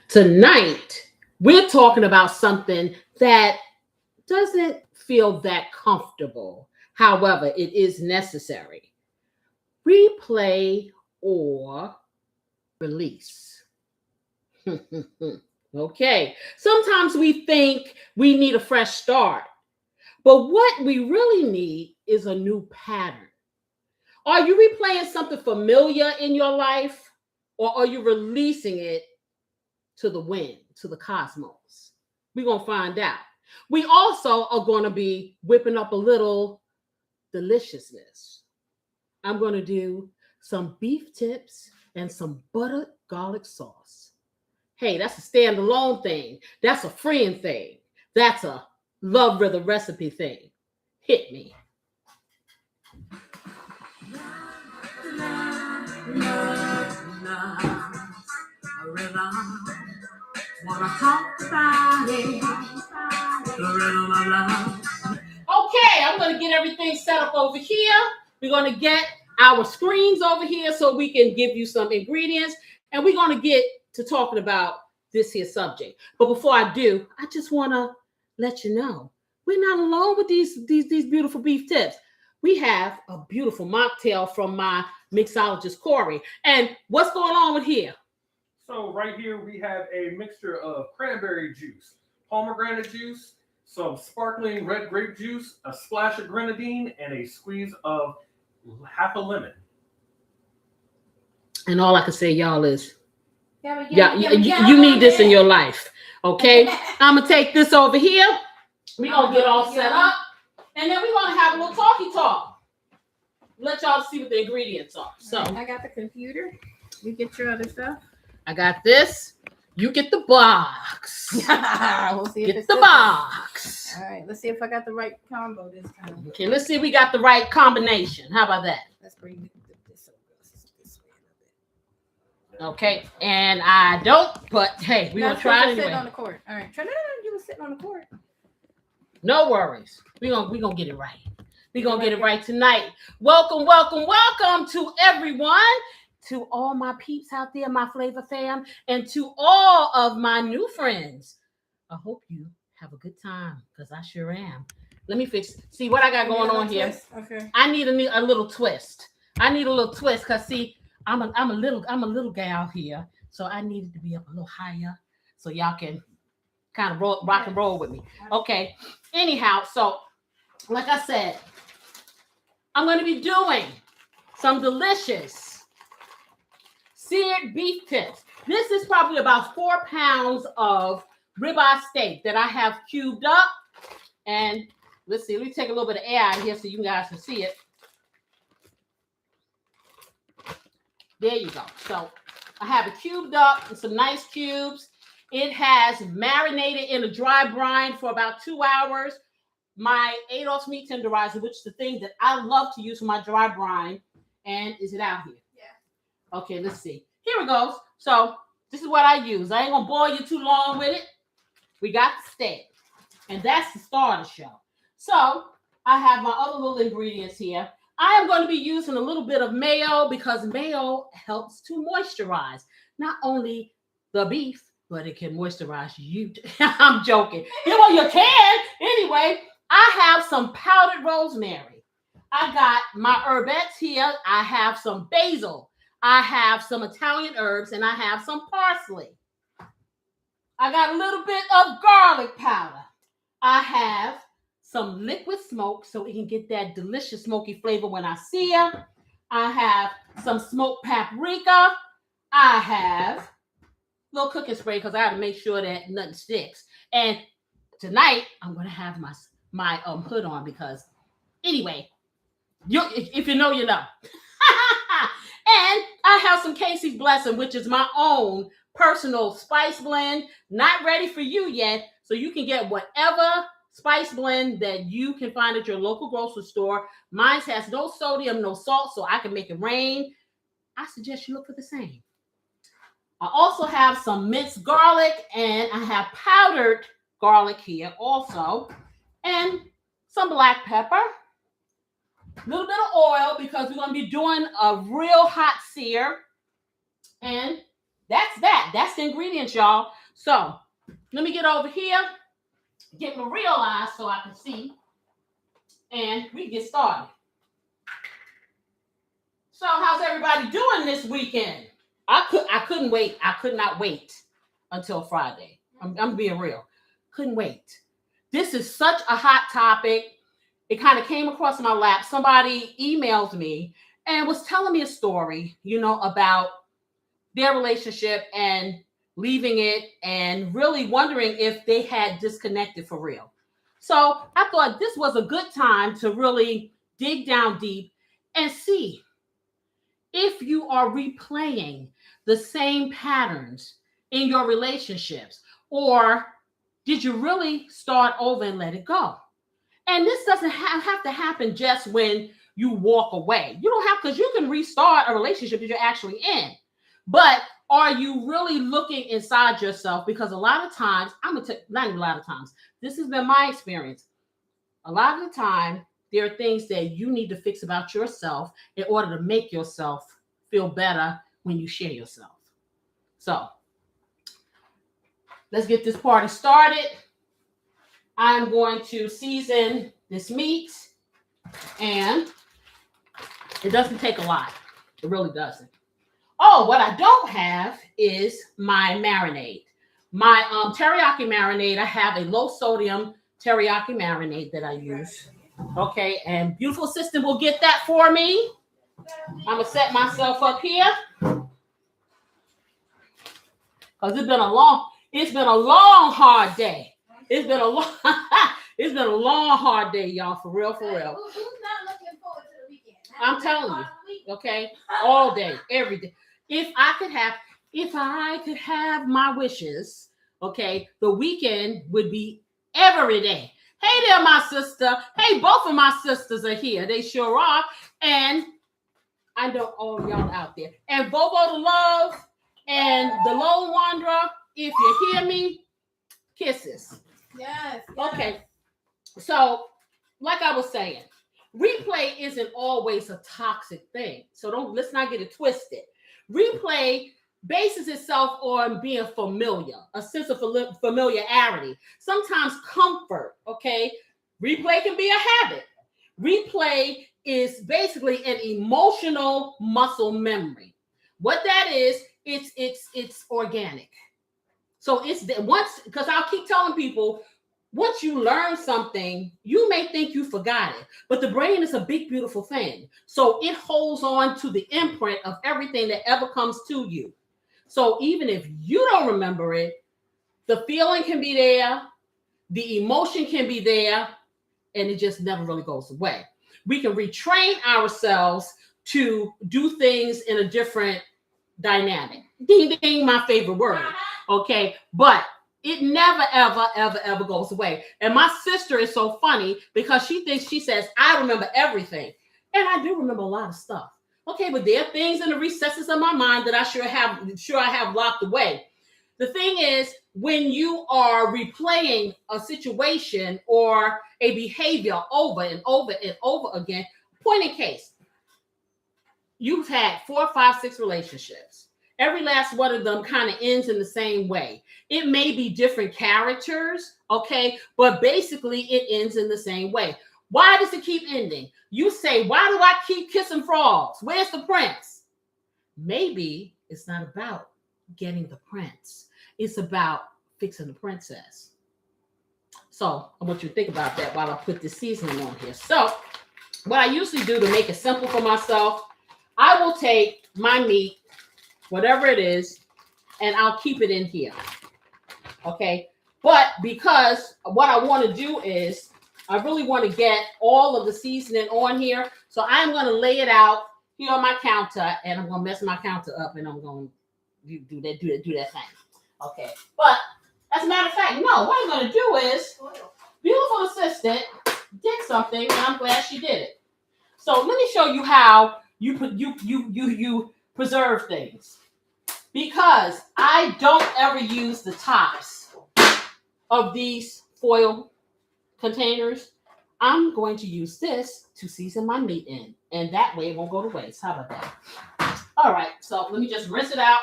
Tonight, we're talking about something that doesn't feel that comfortable. However, it is necessary. Replay or release. Okay. Sometimes we think we need a fresh start, but what we really need is a new pattern. Are you replaying something familiar in your life, or are you releasing it to the wind, to the cosmos? We're going to find out. We also are going to be whipping up a little deliciousness. I'm going to do some beef tips and some buttered garlic sauce. Hey, that's a standalone thing. That's a friend thing. That's a love rhythm recipe thing. Hit me. Wanna talk about it. Okay, I'm going to get everything set up over here. We're going to get our screens over here so we can give you some ingredients, and we're going to get to talking about this here subject. But before I do, I just want to let you know we're not alone with these beautiful beef tips. We have a beautiful mocktail from my mixologist Corey. And what's going on with here? So right here we have a mixture of cranberry juice, pomegranate juice, some sparkling red grape juice, a splash of grenadine, and a squeeze of half a lemon. And all I can say, y'all, is you need this in your life. Okay? I'm going to take this over here. We're going to get all set up. And then we're going to have a little talky talk. Let y'all see what the ingredients are. So I got the computer. You get your other stuff. I got this. You get the box. We'll see if get the box. All right. Let's see if I got the right combo this time. Okay, let's see if we got the right combination. How about that? Let's bring this way. Okay, and I don't, but hey, we're going to try it anyway. Sitting on the court. All right. You were sitting on the court. No worries. We're gonna get it right. We're going to get it right tonight. Welcome to everyone. To all my peeps out there, my flavor fam, and to all of my new friends. I hope you have a good time, because I sure am. Let me see what I got going on here. Okay. I need a little twist. Because see, I'm a little gal here, so I needed to be up a little higher so y'all can kind of rock and roll with me. Okay. Anyhow, so like I said, I'm going to be doing some delicious seared beef tips. This is probably about 4 pounds of ribeye steak that I have cubed up. And let's see, let me take a little bit of air out of here so you guys can see it. There you go. So I have it cubed up in some nice cubes. It has marinated in a dry brine for about 2 hours. My Adolph's meat tenderizer, which is the thing that I love to use for my dry brine. And is it out here? Okay, let's see. Here it goes. So this is what I use. I ain't gonna bore you too long with it. We got the steak, and that's the starter show. So I have my other little ingredients here. I am going to be using a little bit of mayo because mayo helps to moisturize not only the beef, but it can moisturize you. I'm joking. You can. Anyway, I have some powdered rosemary. I got my herbettes here. I have some basil. I have some Italian herbs, and I have some parsley. I got a little bit of garlic powder. I have some liquid smoke so it can get that delicious smoky flavor when I see it. I have some smoked paprika. I have a little cooking spray because I have to make sure that nothing sticks. And tonight, I'm going to have my hood on because, anyway, if you know, you know. And I have some Casey's Blessing, which is my own personal spice blend. Not ready for you yet. So you can get whatever spice blend that you can find at your local grocery store. Mine has no sodium, no salt, so I can make it rain. I suggest you look for the same. I also have some minced garlic, and I have powdered garlic here also. And some black pepper. A little bit of oil because we're going to be doing a real hot sear. And That's that. That's the ingredients, y'all. So let me get over here, get my real eyes so I can see, and we get started. So how's everybody doing this weekend? I couldn't wait. I could not wait until Friday. I'm being real. Couldn't wait. This is such a hot topic. It kind of came across my lap. Somebody emailed me and was telling me a story, about their relationship and leaving it and really wondering if they had disconnected for real. So I thought this was a good time to really dig down deep and see if you are replaying the same patterns in your relationships, or did you really start over and let it go? And this doesn't have to happen just when you walk away. You don't have, because you can restart a relationship that you're actually in. But are you really looking inside yourself? Because a lot of times, not even a lot of times, this has been my experience. A lot of the time, there are things that you need to fix about yourself in order to make yourself feel better when you share yourself. So let's get this party started. I'm going to season this meat, and it doesn't take a lot. It really doesn't. Oh, what I don't have is my marinade. My teriyaki marinade, I have a low sodium teriyaki marinade that I use. Okay, and beautiful assistant will get that for me. I'm gonna set myself up here because it's been a long, hard day. It's been a long, hard day, y'all. For real. Who's not looking forward to the weekend? I'm telling you, okay, all day, every day. If I could have my wishes, okay, the weekend would be every day. Hey there, my sister. Hey, both of my sisters are here. They sure are. And I know all y'all out there. And Bobo the Love and the Lone Wanderer, if you hear me, kisses. Yes. Okay. So, like I was saying, replay isn't always a toxic thing. So let's not get it twisted. Replay bases itself on being familiar, a sense of familiarity, sometimes comfort, okay? Replay can be a habit. Replay is basically an emotional muscle memory. What that is, it's organic. So it's once, because I'll keep telling people, once you learn something, you may think you forgot it, but the brain is a big, beautiful thing. So it holds on to the imprint of everything that ever comes to you. So even if you don't remember it, the feeling can be there, the emotion can be there, and it just never really goes away. We can retrain ourselves to do things in a different dynamic. Ding, ding, my favorite word. Okay, but it never, ever goes away. And my sister is so funny because she says, I remember everything. And I do remember a lot of stuff. Okay, but there are things in the recesses of my mind that I sure I have locked away. The thing is, when you are replaying a situation or a behavior over and over and over again, point in case, you've had 4, 5, 6 relationships. Every last one of them kind of ends in the same way. It may be different characters, okay, but basically it ends in the same way. Why does it keep ending? You say, why do I keep kissing frogs? Where's the prince? Maybe it's not about getting the prince. It's about fixing the princess. So I want you to think about that while I put this seasoning on here. So what I usually do to make it simple for myself, I will take my meat, whatever it is, and I'll keep it in here. Okay. But because what I want to do is I really want to get all of the seasoning on here. So I'm going to lay it out here on my counter, and I'm going to mess my counter up, and I'm going to do that thing. Okay. But as a matter of fact, no, what I'm going to do is, beautiful assistant did something, and I'm glad she did it. So let me show you how you preserve things. Because I don't ever use the tops of these foil containers, I'm going to use this to season my meat in. And that way it won't go to waste. How about that? All right, so let me just rinse it out.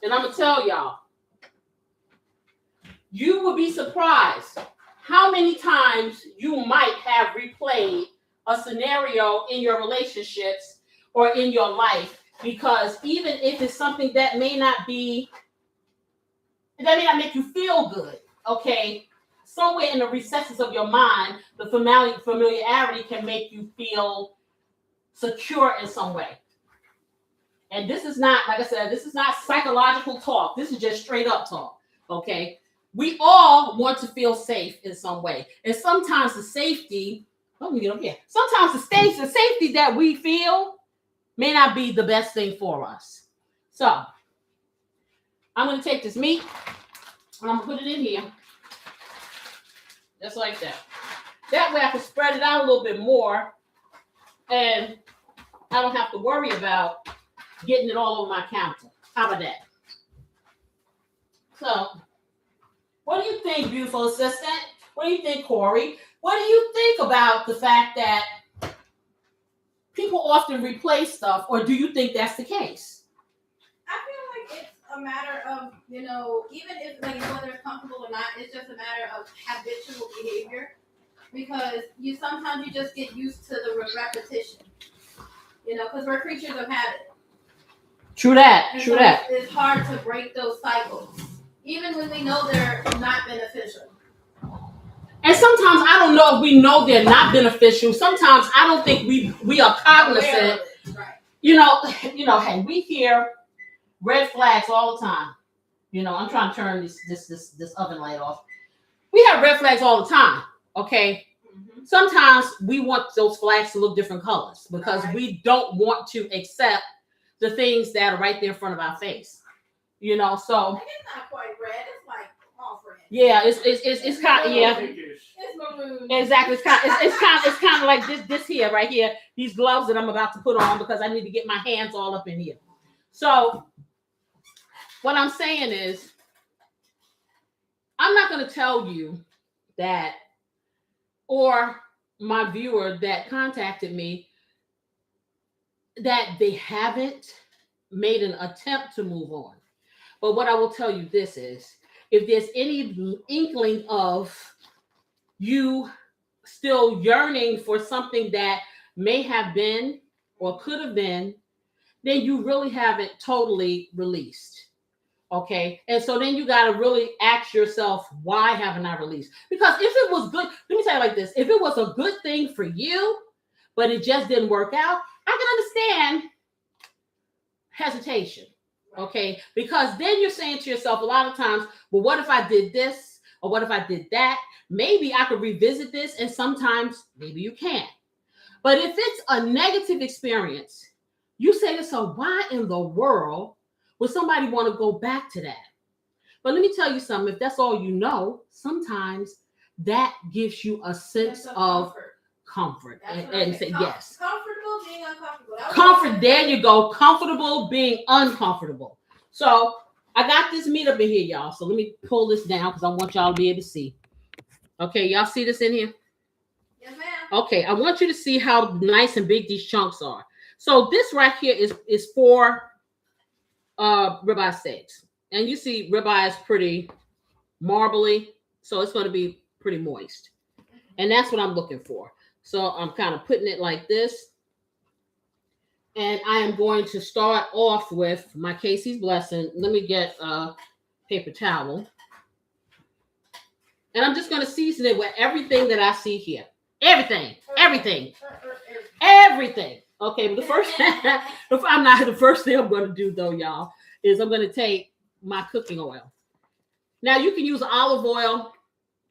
And I'm gonna tell y'all, you will be surprised how many times you might have replayed a scenario in your relationships or in your life, because even if it's something that may not make you feel good, okay, somewhere in the recesses of your mind, the familiarity can make you feel secure in some way. And this is not, like I said, this is not psychological talk. This is just straight up talk, okay? We all want to feel safe in some way. And sometimes the safety, let me get up here. Sometimes the safety that we feel may not be the best thing for us. So I'm going to take this meat and I'm going to put it in here. Just like that. That way I can spread it out a little bit more and I don't have to worry about getting it all over my counter. How about that? So, what do you think, beautiful assistant? What do you think, Corey? What do you think about the fact that people often replace stuff, or do you think that's the case? I feel like it's a matter of, even if whether it's comfortable or not, it's just a matter of habitual behavior. Because sometimes you just get used to the repetition. Because we're creatures of habit. True that. And True so that. It's hard to break those cycles, even when we know they're not beneficial. And sometimes I don't know if we know they're not beneficial. Sometimes I don't think we are cognizant. Right. Hey, we hear red flags all the time. I'm trying to turn this oven light off. We have red flags all the time. Okay. Mm-hmm. Sometimes we want those flags to look different colors because we don't want to accept the things that are right there in front of our face. So it's not quite red. It's like off red. Yeah, it's kind of, yeah. It's maroon. Exactly. It's kind of like this here, right here. These gloves that I'm about to put on because I need to get my hands all up in here. So what I'm saying is, I'm not going to tell you that, or my viewer that contacted me, that they haven't made an attempt to move on. But what I will tell you this is, if there's any inkling of you still yearning for something that may have been or could have been, then you really haven't totally released. Okay. And so then you got to really ask yourself, why haven't I released? Because if it was good, let me say it like this. If it was a good thing for you, but it just didn't work out, I can understand hesitation. Okay. Because then you're saying to yourself a lot of times, well, what if I did this? Or what if I did that? Maybe I could revisit this, and sometimes maybe you can't. But if it's a negative experience, you say to yourself, why in the world would somebody want to go back to that? But let me tell you something. If that's all you know, sometimes that gives you a sense of comfort. And say yes. Comfortable being uncomfortable. Comfort, there you go. Comfortable being uncomfortable. So I got this meat up in here, y'all. So let me pull this down because I want y'all to be able to see. Okay, y'all see this in here? Yes, ma'am. Okay, I want you to see how nice and big these chunks are. So this right here is 4 ribeye steaks. And you see ribeye is pretty marbly, so it's going to be pretty moist. And that's what I'm looking for. So I'm kind of putting it like this. And I am going to start off with my Casey's Blessing. Let me get a paper towel. And I'm just going to season it with everything that I see here. Everything. Okay, but the first thing I'm going to do though, y'all, is I'm going to take my cooking oil. Now you can use olive oil.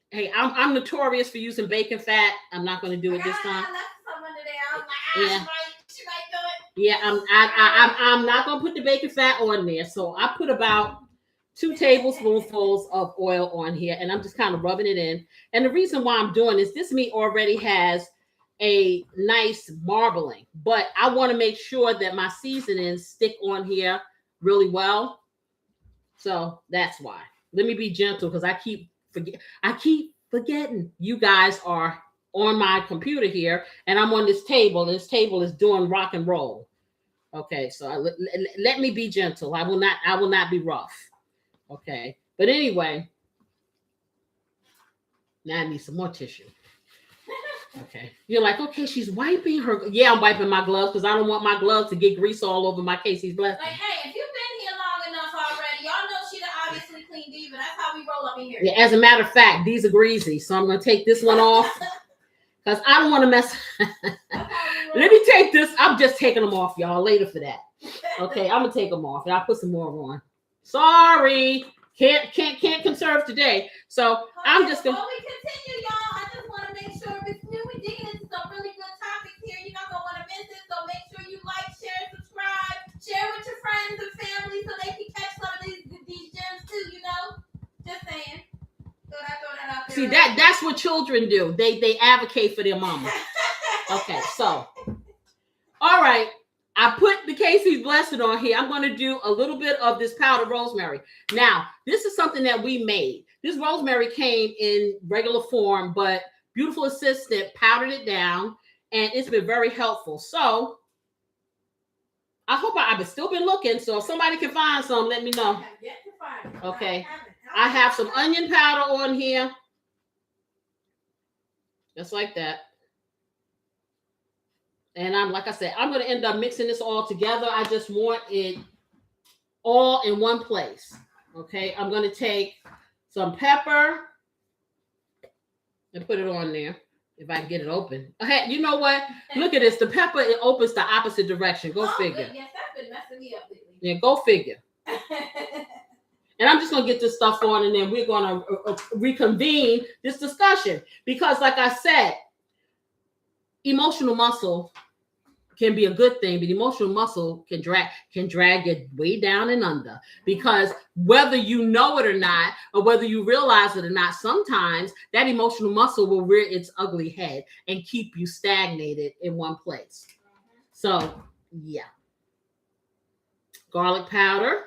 Hey, I'm notorious for using bacon fat. I'm not going to do it this time. Yeah. Yeah, I'm not going to put the bacon fat on there. So I put about 2 tablespoonfuls of oil on here, and I'm just kind of rubbing it in. And the reason why I'm doing this meat already has a nice marbling, but I want to make sure that my seasonings stick on here really well. So that's why. Let me be gentle because I keep forgetting you guys are on my computer here, and I'm on this table. This table is doing rock and roll. Okay, so let me be gentle. I will not be rough. Okay, but anyway, now I need some more tissue. Okay, you're like, okay, she's wiping her. Yeah, I'm wiping my gloves because I don't want my gloves to get grease all over my Casey's blessing. Like, hey, if you've been here long enough already, y'all know she's obviously clean diva. That's how we roll up in here. Yeah, as a matter of fact, these are greasy, so I'm gonna take this one off because I don't want to mess. Let me take this. I'm just taking them off, y'all. Later for that. Okay, I'm gonna take them off and I'll put some more on. Sorry, can't conserve today. So I'm just gonna. Before we continue, y'all, I just want to make sure we're digging into some really good topics here. You're not gonna want to miss it. So make sure you like, share, subscribe, share with your friends and family so they can catch some of these gems too. You know, just saying. Throw that out there. See that's what children do. They advocate for their mama. Okay, so all right. I put the Casey's Blessed on here. I'm going to do a little bit of this powdered rosemary. Now, this is something that we made. This rosemary came in regular form, but beautiful assistant powdered it down, and it's been very helpful. So, I hope I've still been looking. So, if somebody can find some, let me know. Okay. I have some onion powder on here. Just like that. And like I said, I'm going to end up mixing this all together. I just want it all in one place. Okay. I'm going to take some pepper and put it on there. If I can get it open. Okay. You know what? Look at this. The pepper, it opens the opposite direction. Go figure. Yes, that's been messing me up lately. Yeah, go figure. And I'm just going to get this stuff on and then we're going to reconvene this discussion. Because like I said, emotional muscle can be a good thing, but emotional muscle can drag you way down and under, because whether you know it or not, or whether you realize it or not, sometimes that emotional muscle will rear its ugly head and keep you stagnated in one place. So yeah, garlic powder.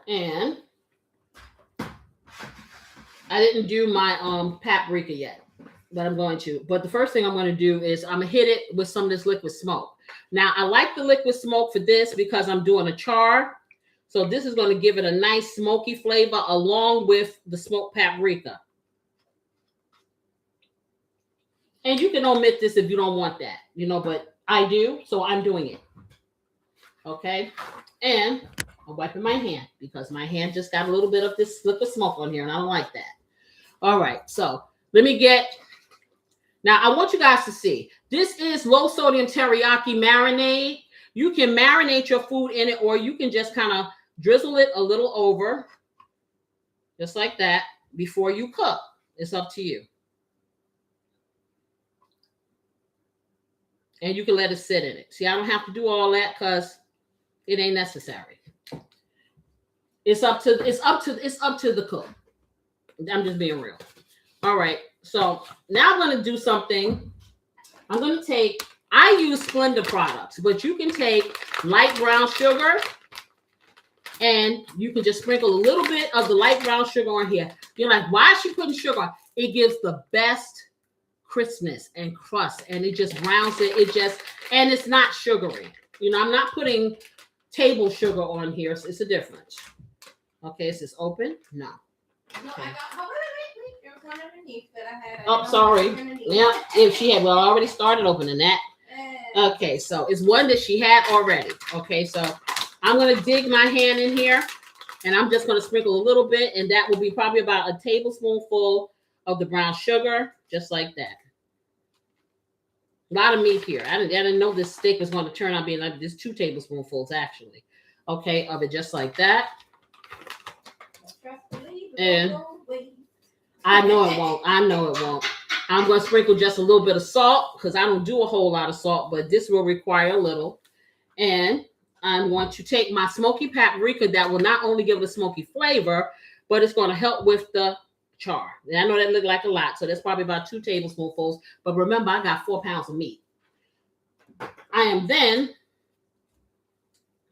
And I didn't do my paprika yet, but I'm going to. But the first thing I'm going to do is I'm going to hit it with some of this liquid smoke. Now, I like the liquid smoke for this because I'm doing a char. So this is going to give it a nice smoky flavor along with the smoked paprika. And you can omit this if you don't want that, but I do, so I'm doing it. Okay? And I'm wiping my hand because my hand just got a little bit of this liquid smoke on here, and I don't like that. All right, so let me now I want you guys to see. This is low sodium teriyaki marinade. You can marinate your food in it, or you can just kind of drizzle it a little over, just like that, before you cook. It's up to you. And you can let it sit in it. See, I don't have to do all that because it ain't necessary. It's up to the cook. I'm just being real. All right. So now I'm going to do something. I'm going to I use Splenda products, but you can take light brown sugar and you can just sprinkle a little bit of the light brown sugar on here. You're like, why is she putting sugar on? It gives the best crispness and crust, and it just rounds it. And it's not sugary. I'm not putting table sugar on here. It's a difference. Okay, is this open? No. No, Okay. I got. There was one underneath that I had. Oh, sorry. Yeah, if she had, I already started opening that. Okay, so it's one that she had already. Okay, so I'm going to dig my hand in here, and I'm just going to sprinkle a little bit, and that will be probably about a tablespoonful of the brown sugar, just like that. A lot of meat here. I didn't know this steak was going to turn out being like this. 2 tablespoonfuls, actually. Okay, of it just like that. And I know it won't. I'm going to sprinkle just a little bit of salt because I don't do a whole lot of salt, but this will require a little. And I'm going to take my smoky paprika that will not only give it a smoky flavor, but it's going to help with the char. And I know that looked like a lot, so that's probably about 2 tablespoonfuls. But remember, I got 4 pounds of meat. I am then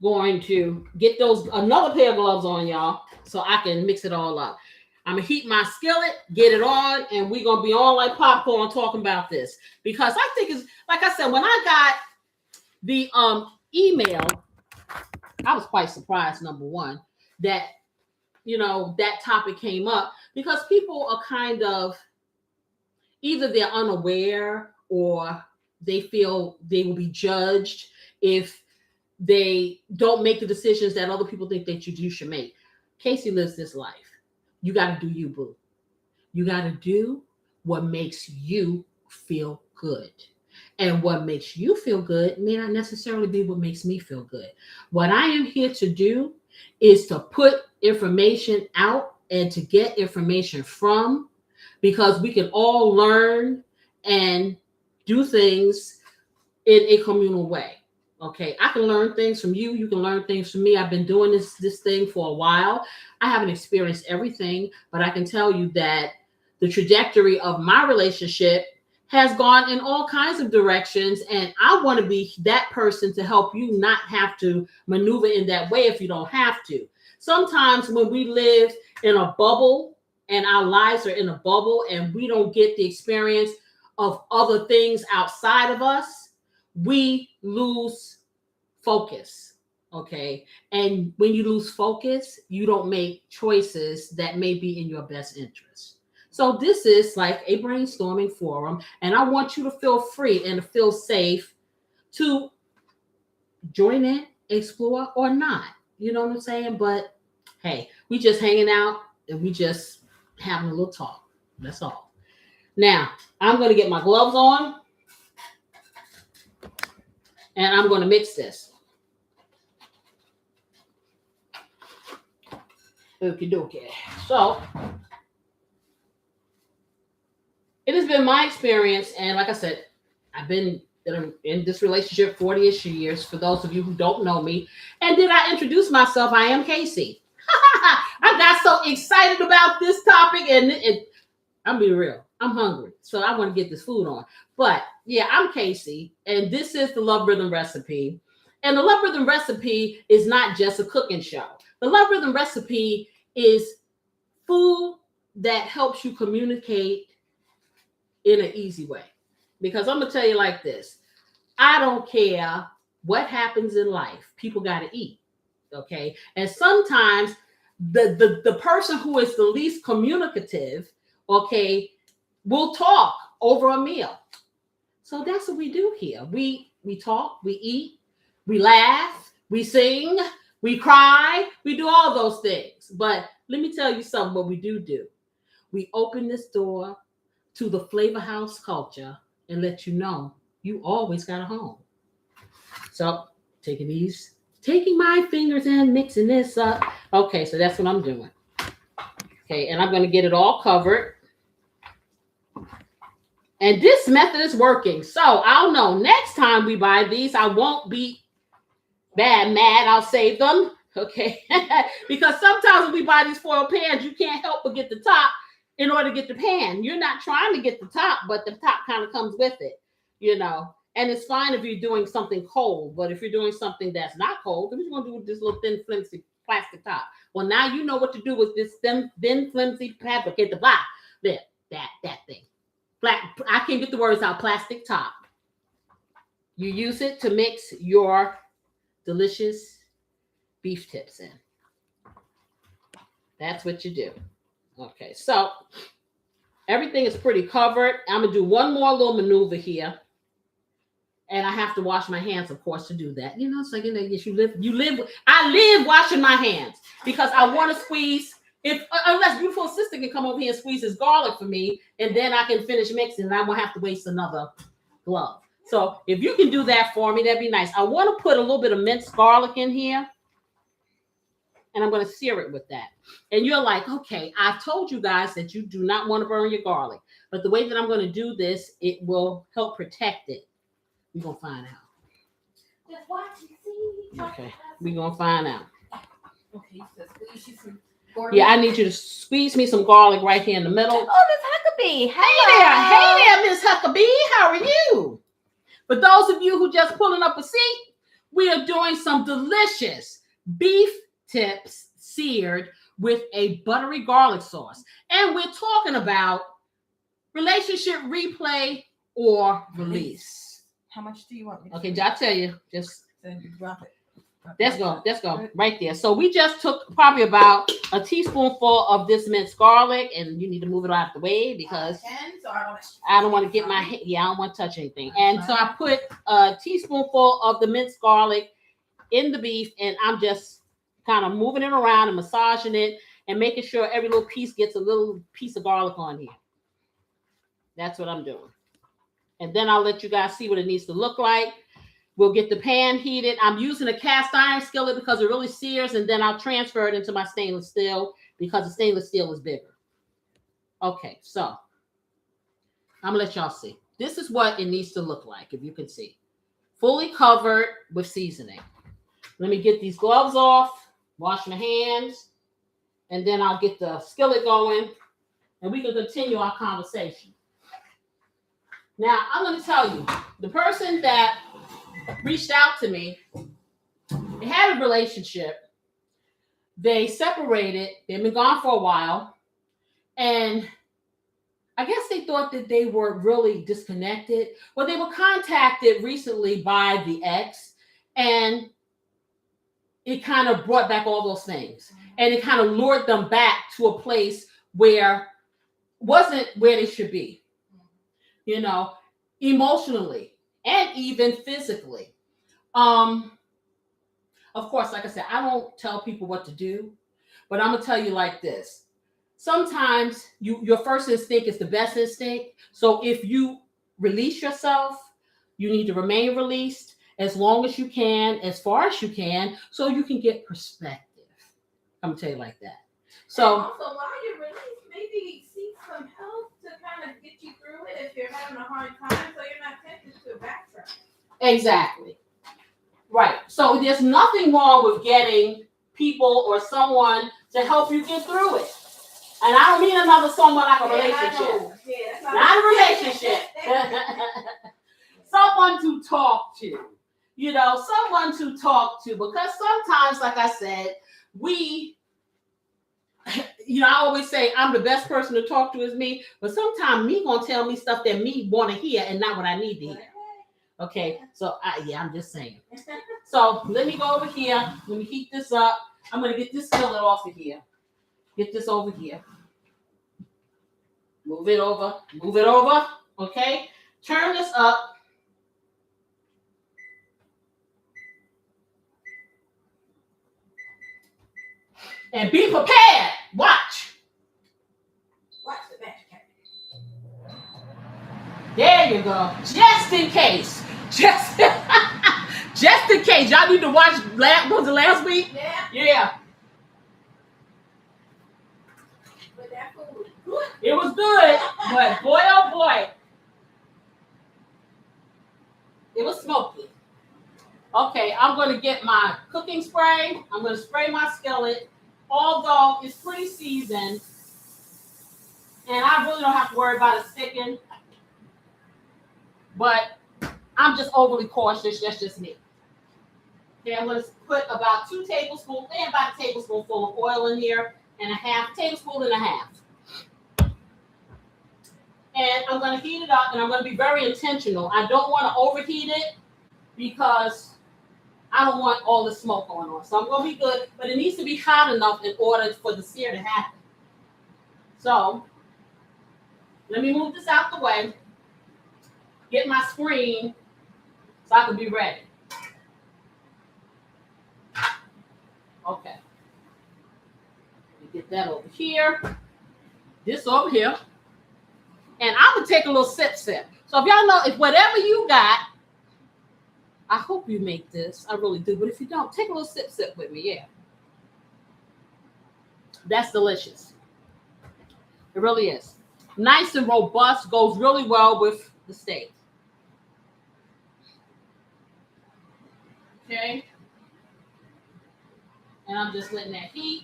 going to get another pair of gloves on, y'all, so I can mix it all up. I'm gonna heat my skillet, get it on, and we're gonna be on like popcorn talking about this. Because I think it's like I said, when I got the email, I was quite surprised, number one, that that topic came up because people are kind of either they're unaware or they feel they will be judged if they don't make the decisions that other people think that you should make. Casey lives this life. You got to do you, boo. You got to do what makes you feel good. And what makes you feel good may not necessarily be what makes me feel good. What I am here to do is to put information out and to get information from, because we can all learn and do things in a communal way. Okay, I can learn things from you. You can learn things from me. I've been doing this thing for a while. I haven't experienced everything, but I can tell you that the trajectory of my relationship has gone in all kinds of directions. And I want to be that person to help you not have to maneuver in that way if you don't have to. Sometimes when we live in a bubble and our lives are in a bubble and we don't get the experience of other things outside of us, we lose focus. Okay. And when you lose focus, you don't make choices that may be in your best interest. So this is like a brainstorming forum, and I want you to feel free and to feel safe to join in, explore, or not. You know what I'm saying? But hey, we just hanging out and we just having a little talk. That's all. Now, I'm going to get my gloves on and I'm going to mix this. Okie dokie. So, it has been my experience, and like I said, I've been in this relationship 40-ish years, for those of you who don't know me. And did I introduce myself? I am Casey. I got so excited about this topic, and I'm being real. I'm hungry, so I want to get this food on. But yeah, I'm Casey, and this is the Love Rhythm Recipe. And the Love Rhythm Recipe is not just a cooking show. The Love Rhythm Recipe is food that helps you communicate in an easy way. Because I'm going to tell you like this. I don't care what happens in life. People got to eat. Okay. And sometimes the person who is the least communicative, okay, will talk over a meal. So that's what we do here. We talk, we eat, we laugh, we sing, we cry, we do all those things. But let me tell you something, what we do. We open this door to the flavor house culture and let you know you always got a home. So taking my fingers and mixing this up. Okay, so that's what I'm doing. Okay, and I'm going to get it all covered. And this method is working. So I'll know next time we buy these, I won't be mad. I'll save them. Okay, because sometimes when we buy these foil pans, you can't help but get the top in order to get the pan. You're not trying to get the top, but the top kind of comes with it, And it's fine if you're doing something cold, but if you're doing something that's not cold, then what you're going to do with this little thin, flimsy plastic top? Well, now you know what to do with this thin, flimsy plastic. Okay, the black, that thing. Black. I can't get the words out. Plastic top. You use it to mix your delicious beef tips in. That's what you do. Okay, so everything is pretty covered. I'm gonna do one more little maneuver here, and I have to wash my hands, of course, to do that. It's like yes, you live. I live washing my hands because I want to squeeze. Unless beautiful sister can come over here and squeeze this garlic for me, and then I can finish mixing, and I won't have to waste another glove. So if you can do that for me, that'd be nice. I want to put a little bit of minced garlic in here. And I'm going to sear it with that. And you're like, okay, I've told you guys that you do not want to burn your garlic. But the way that I'm going to do this, it will help protect it. We're going to find out. Just watch and see. Okay, we're going to find out. Okay, so squeeze you some yeah, I need you to squeeze me some garlic right here in the middle. Oh, Miss Huckabee. Hey there, Miss Huckabee. How are you? For those of you who just pulling up a seat, we are doing some delicious beef tips seared with a buttery garlic sauce. And we're talking about relationship replay or release. How much do you want me to Okay, I'll tell you. Just drop it? let's go right there. So we just took probably about a teaspoonful of this minced garlic, and you need to move it out of the way because I don't want to get my I don't want to touch anything. And so I put a teaspoonful of the minced garlic in the beef, and I'm just kind of moving it around and massaging it and making sure every little piece gets a little piece of garlic on here. That's what I'm doing. And then I'll let you guys see what it needs to look like. We'll get the pan heated. I'm using a cast iron skillet because it really sears, and then I'll transfer it into my stainless steel because the stainless steel is bigger. Okay, so I'm gonna let y'all see. This is what it needs to look like, if you can see. Fully covered with seasoning. Let me get these gloves off, wash my hands, and then I'll get the skillet going, and we can continue our conversation. Now, I'm going to tell you, the person that reached out to me, they had a relationship. They separated. They've been gone for a while. And I guess they thought that they were really disconnected. Well, they were contacted recently by the ex, and it kind of brought back all those things. And it kind of lured them back to a place where wasn't where they should be. You know, emotionally and even physically. Of course, like I said, I don't tell people what to do, but I'm gonna tell you like this. Sometimes your first instinct is the best instinct. So if you release yourself, you need to remain released as long as you can, as far as you can, so you can get perspective. I'm gonna tell you like that. So and also, while you're released, maybe seek some help to kind of get you through it if you're having a hard time, so you're not tempted to backtrack. exactly. Right. So there's nothing wrong with getting people or someone to help you get through it. And I don't mean another someone like a relationship. Not a relationship. Someone to talk to. You know, someone to talk to. Because sometimes, like I said, I always say I'm the best person to talk to is me, but sometimes me gonna tell me stuff that me want to hear and not what I need to hear. Okay, so I'm just saying. So let me go over here. Let me heat this up. I'm gonna get this skillet off of here. Get this over here. Move it over. Move it over. Okay. Turn this up. And be prepared. Watch. Watch the magic happen. There you go. Just in case. Just in case. Y'all need to watch. Was it last week? Yeah. But that food. It was good, but boy, oh boy, it was smoky. Okay, I'm going to get my cooking spray. I'm going to spray my skillet, although it's pretty seasoned, and I really don't have to worry about it sticking, but I'm just overly cautious. That's just me. Okay, I'm going to put about 2 tablespoons, and about a tablespoonful of oil in here, and a tablespoon and a half. And I'm going to heat it up, and I'm going to be very intentional. I don't want to overheat it because I don't want all the smoke going on. So I'm going to be good, but it needs to be hot enough in order for the sear to happen. So let me move this out the way, get my screen so I can be ready. Okay. Let me get that over here. This over here. And I'm going to take a little sip. So if y'all know, if whatever you got, I hope you make this. I really do. But if you don't, take a little sip with me. Yeah. That's delicious. It really is. Nice and robust. Goes really well with the steak. Okay. And I'm just letting that heat.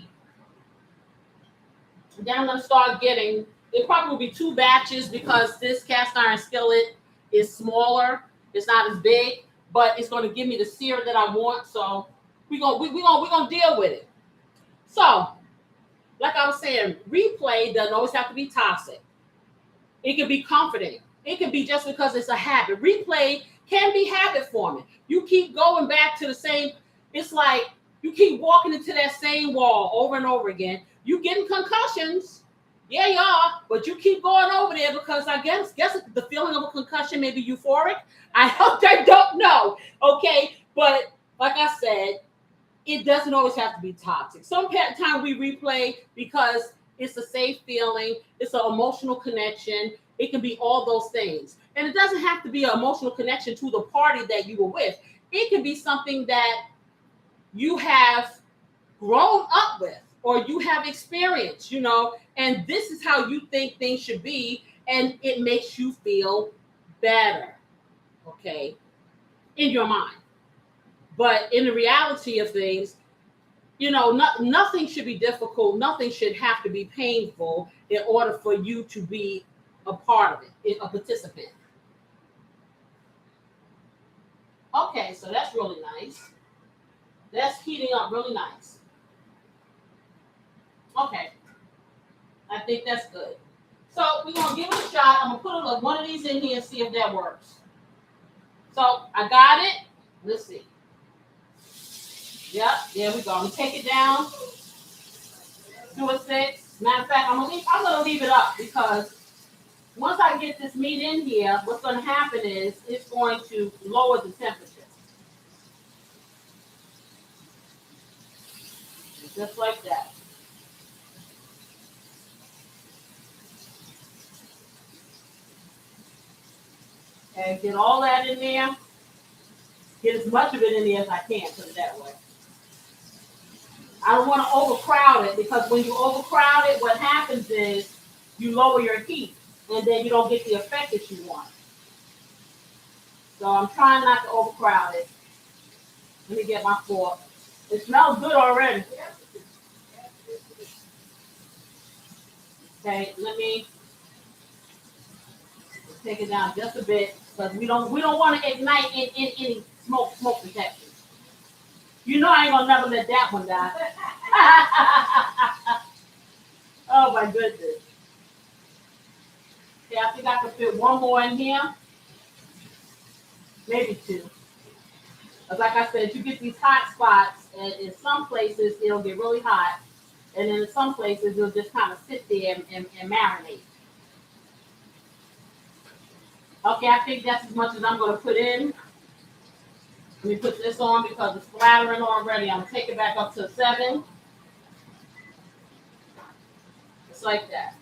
And then I'm going to start getting... It probably will be 2 batches because this cast iron skillet is smaller. It's not as big, but it's going to give me the sear that I want. So we're gonna deal with it. So like I was saying, replay doesn't always have to be toxic. It can be comforting. It can be just because it's a habit. Replay can be habit forming. You keep going back to the same, it's like you keep walking into that same wall over and over again. You getting concussions. Yeah, you are, but you keep going over there because I guess the feeling of a concussion may be euphoric. I don't know. Okay, but like I said, it doesn't always have to be toxic. Sometimes we replay because it's a safe feeling, it's an emotional connection. It can be all those things. And it doesn't have to be an emotional connection to the party that you were with. It can be something that you have grown up with or you have experienced, and this is how you think things should be, and it makes you feel better, okay, in your mind. But in the reality of things, nothing should be difficult. Nothing should have to be painful in order for you to be a part of it, a participant. Okay, so that's really nice. That's heating up really nice. Okay, I think that's good. So we're going to give it a shot. I'm going to put one of these in here and see if that works. So I got it. Let's see. Yep, there we go. I'm going to take it down to a 6. Matter of fact, I'm going to leave it up because once I get this meat in here, what's going to happen is it's going to lower the temperature. Just like that. Okay, get all that in there. Get as much of it in there as I can, put it that way. I don't want to overcrowd it because when you overcrowd it, what happens is you lower your heat and then you don't get the effect that you want. So I'm trying not to overcrowd it. Let me get my fork. It smells good already. Okay, let me take it down just a bit because we don't want to ignite in any smoke protection. I ain't gonna never let that one die. Oh my goodness. Okay, I think I can fit one more in here. Maybe 2. But like I said, you get these hot spots, and in some places it'll get really hot, and then in some places it'll just kind of sit there and marinate. Okay, I think that's as much as I'm going to put in. Let me put this on because it's flattering already. I'm going to take it back up to 7. Just like that.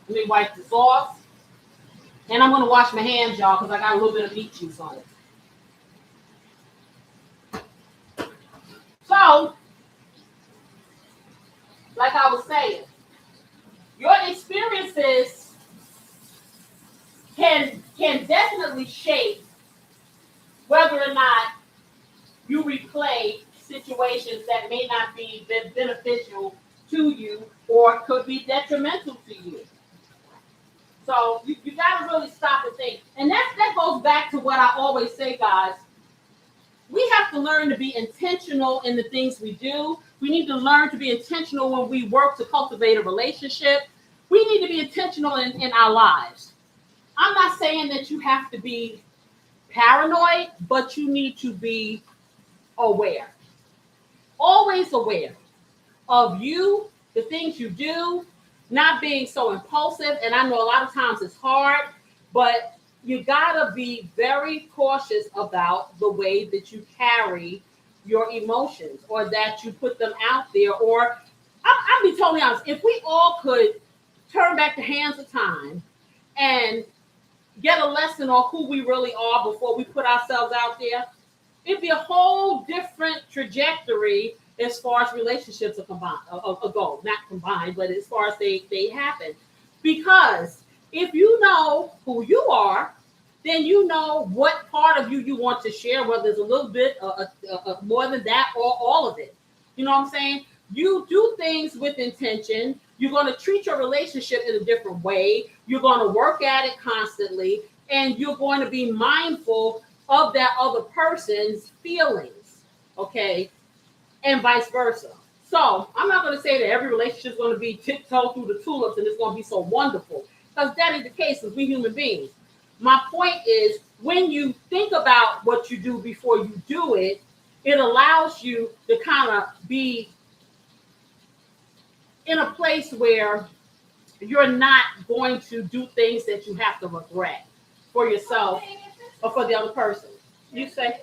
Let me wipe this off. And I'm going to wash my hands, y'all, because I got a little bit of meat juice on it. So, like I was saying, your experiences can definitely shape whether or not you replay situations that may not be beneficial to you or could be detrimental to you. So you got to really stop and think. And that goes back to what I always say, guys. We have to learn to be intentional in the things we do. We need to learn to be intentional when we work to cultivate a relationship. We need to be intentional in our lives. I'm not saying that you have to be paranoid, but you need to be aware. Always aware of you, the things you do, not being so impulsive. And I know a lot of times it's hard, but you gotta be very cautious about the way that you carry your emotions or that you put them out there. Or I'll be totally honest, if we all could turn back the hands of time and get a lesson on who we really are before we put ourselves out there, it'd be a whole different trajectory as far as relationships go. Not combined, but as far as they happen. Because if you know who you are, then you know what part of you want to share, whether it's a little bit more than that or all of it. You know what I'm saying? You do things with intention. You're going to treat your relationship in a different way. You're going to work at it constantly, and you're going to be mindful of that other person's feelings, okay, and vice versa. So I'm not going to say that every relationship is going to be tiptoe through the tulips and it's going to be so wonderful, because that is the case with we human beings. My point is, when you think about what you do before you do it, it allows you to kind of be in a place where you're not going to do things that you have to regret for yourself or for the other person. You say,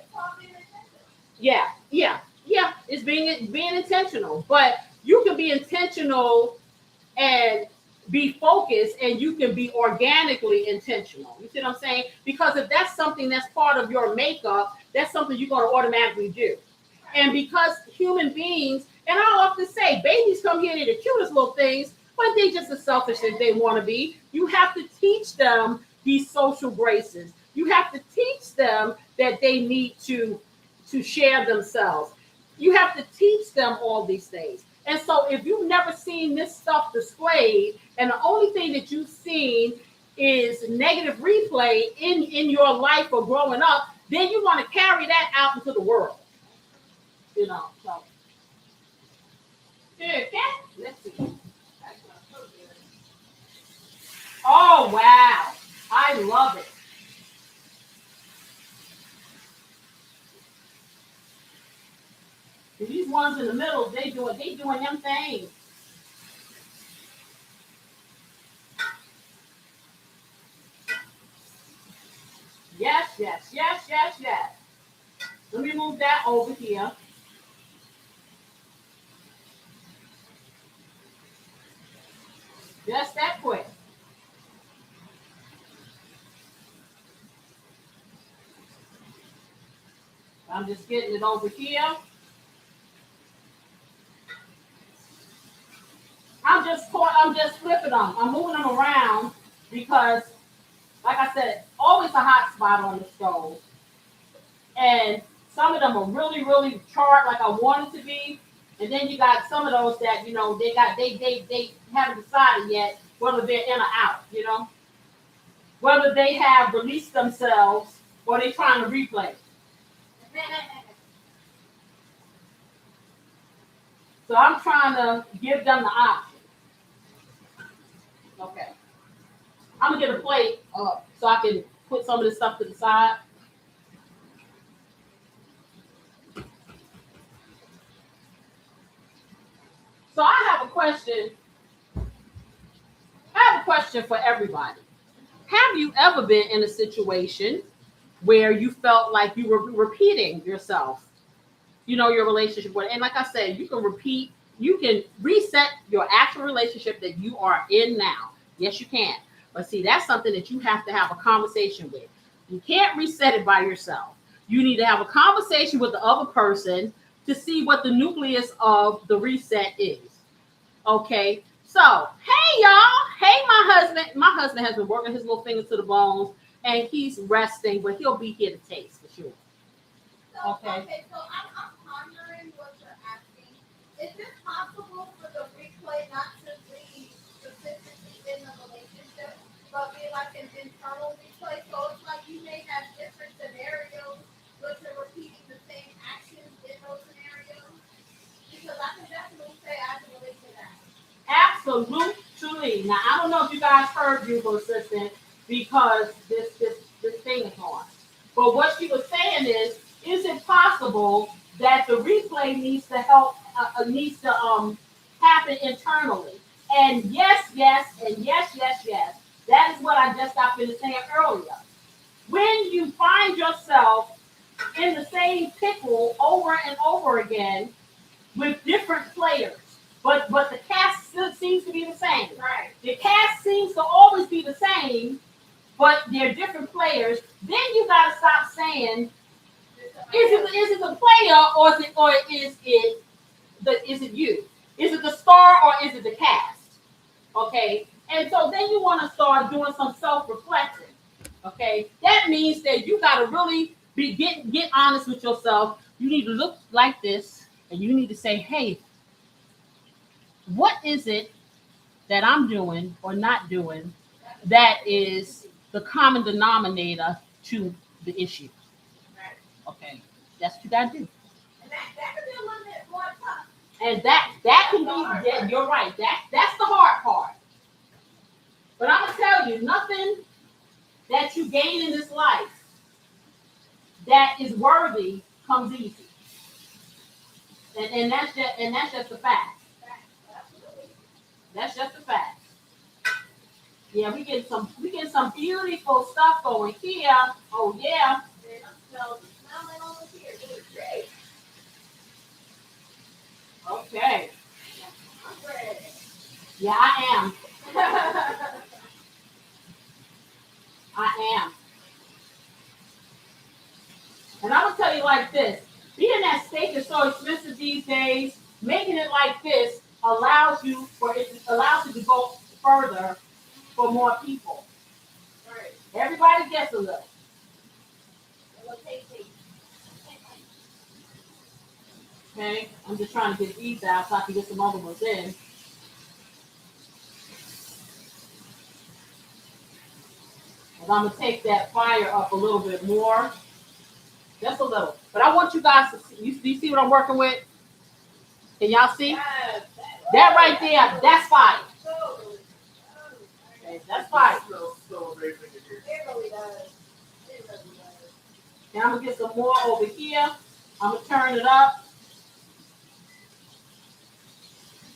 yeah, yeah, yeah. It's being intentional, but you can be intentional and be focused, and you can be organically intentional. You see what I'm saying? Because if that's something that's part of your makeup, that's something you're going to automatically do. And because human beings, and I often say, babies come here, they're the cutest little things, but they just as selfish as they want to be. You have to teach them these social graces. You have to teach them that they need to share themselves. You have to teach them all these things. And so if you've never seen this stuff displayed, and the only thing that you've seen is negative replay in your life or growing up, then you want to carry that out into the world. You know, so. Okay, let's see. Oh, wow. I love it. And these ones in the middle, they doing them things. Yes, yes, yes, yes, yes. Let me move that over here. Just that quick. I'm just getting it over here. I'm just flipping them. I'm moving them around because, like I said, always a hot spot on the stove. And some of them are really, really charred like I want it to be. And then you got some of those that, they haven't decided yet whether they're in or out, whether they have released themselves or they're trying to replay. So I'm trying to give them the option. Okay. I'm gonna get a plate so I can put some of this stuff to the side. So I have a question. I have a question for everybody. Have you ever been in a situation where you felt like you were repeating yourself? Your relationship with, and like I said, you can reset your actual relationship that you are in now. Yes, you can. But see, that's something that you have to have a conversation with. You can't reset it by yourself. You need to have a conversation with the other person to see what the nucleus of the reset is. Okay. So, hey y'all. Hey, my husband. My husband has been working his little fingers to the bones, and he's resting, but he'll be here to taste for sure. Okay, so I'm pondering what you're asking. Is it possible for the replay not to be specifically in the relationship, but be like an internal replay? So it's like you may have different scenarios, but you're repeating the same actions in those scenarios? Because I can definitely say I can relate to that. Absolutely. Now, I don't know if you guys heard Bugle Assistant because this thing is on. But what she was saying is it possible that the replay needs to happen internally? And yes, and yes. That is what I just got finished saying earlier. When you find yourself in the same pickle over and over again with different players, but the cast still seems to be the same. Right. The cast seems to always be the same, but they're different players. Then you gotta stop saying, is it the player or is it you? Is it the star or is it the cast? Okay, and so then you want to start doing some self-reflection. Okay, that means that you gotta really get honest with yourself. You need to look like this, and you need to say, hey, what is it that I'm doing or not doing that is the common denominator to the issue? Okay, that's what you gotta do. And that could be a little bit more tough. And that can be, yeah, you're right. That's the hard part. But I'm gonna tell you, nothing that you gain in this life that is worthy comes easy. And that's just a fact. That's just a fact. Yeah, we get some beautiful stuff going here. Oh yeah. Okay. Yeah, I am. I am. And I'm gonna tell you like this: being that steak is so expensive these days, making it like this allows you to go further for more people. Right. Everybody gets a little. Okay, I'm just trying to get these out so I can get some other ones in. And I'm gonna take that fire up a little bit more, just a little. But I want you guys to see. You see what I'm working with? Can y'all see? Yes. That right there, that's fire. Okay, that's fire. It smells so amazing in here. It really does. It really does. And I'm gonna get some more over here. I'm gonna turn it up.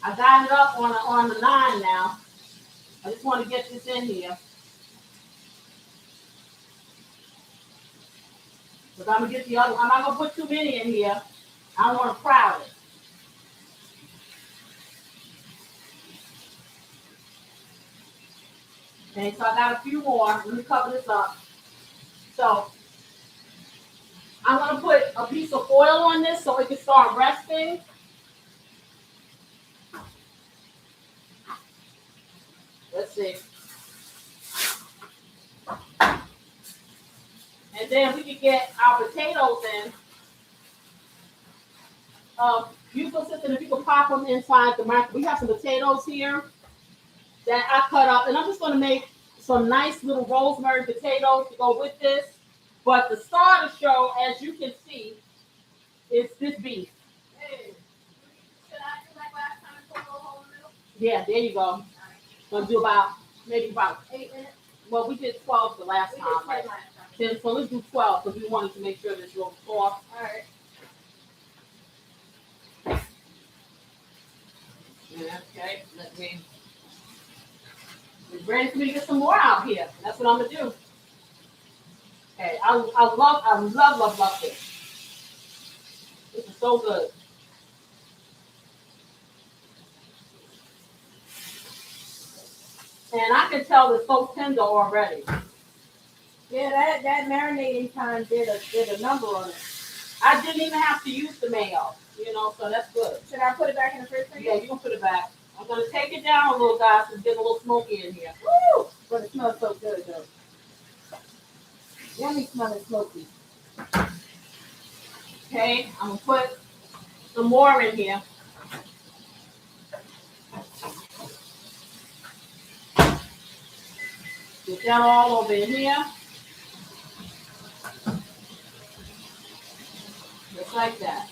I got it up on the 9 now. I just want to get this in here. But I'm gonna get the other one. I'm not gonna put too many in here. I don't want to crowd it. Okay, so I got a few more. Let me cover this up. So I'm gonna put a piece of oil on this so it can start resting. Let's see. And then we can get our potatoes in. You can sit there and you can pop them inside the microwave. We have some potatoes here that I cut up, and I'm just gonna make some nice little rosemary potatoes to go with this. But the star of the show, as you can see, is this beef. Hey, should I do like last time and put a little hole in the middle? Yeah, there you go. Gonna do maybe about 8 minutes. Well, we did 12 the last We time, did 10 right? last time. 10, so let's do 12 because we wanted to make sure this little soft. All right. Okay, let me. It's ready for me to get some more out here. That's what I'm gonna do. Okay, I love this. This is so good. And I can tell it's so tender already. Yeah, that marinating time did a number on it. I didn't even have to use the mayo, so that's good. Should I put it back in the fridge for you? Yeah, you can put it back. I'm gonna take it down a little, guys. It's getting a little smoky in here. Woo! But it smells so good though. Yummy smelling smoky. Okay, I'm gonna put some more in here. Get that all over in here. Just like that.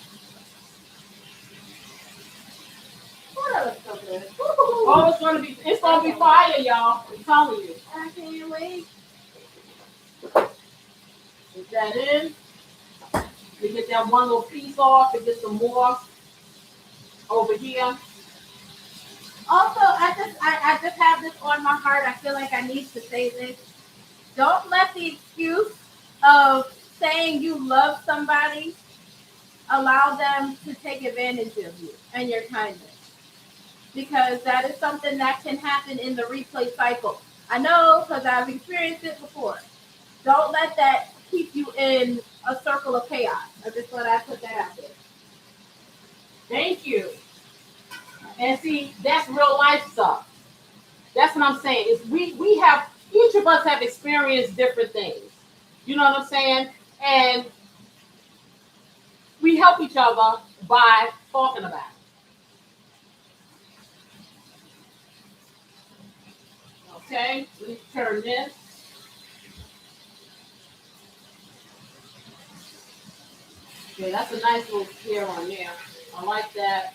Oh, that looks so good. Oh, it's gonna be fire, y'all. I'm telling you. I can't wait. Get that in. You get that one little piece off and get some more over here. Also, I just have this on my heart. I feel like I need to say this. Don't let the excuse of saying you love somebody allow them to take advantage of you and your kindness. Because that is something that can happen in the replay cycle. I know because I've experienced it before. Don't let that keep you in a circle of chaos. I just thought I'd put that out there. Thank you. And see, that's real life stuff. That's what I'm saying. Is we have, each of us have experienced different things. You know what I'm saying? And we help each other by talking about it. Okay, let me turn this. Okay, that's a nice little sear on there. I like that.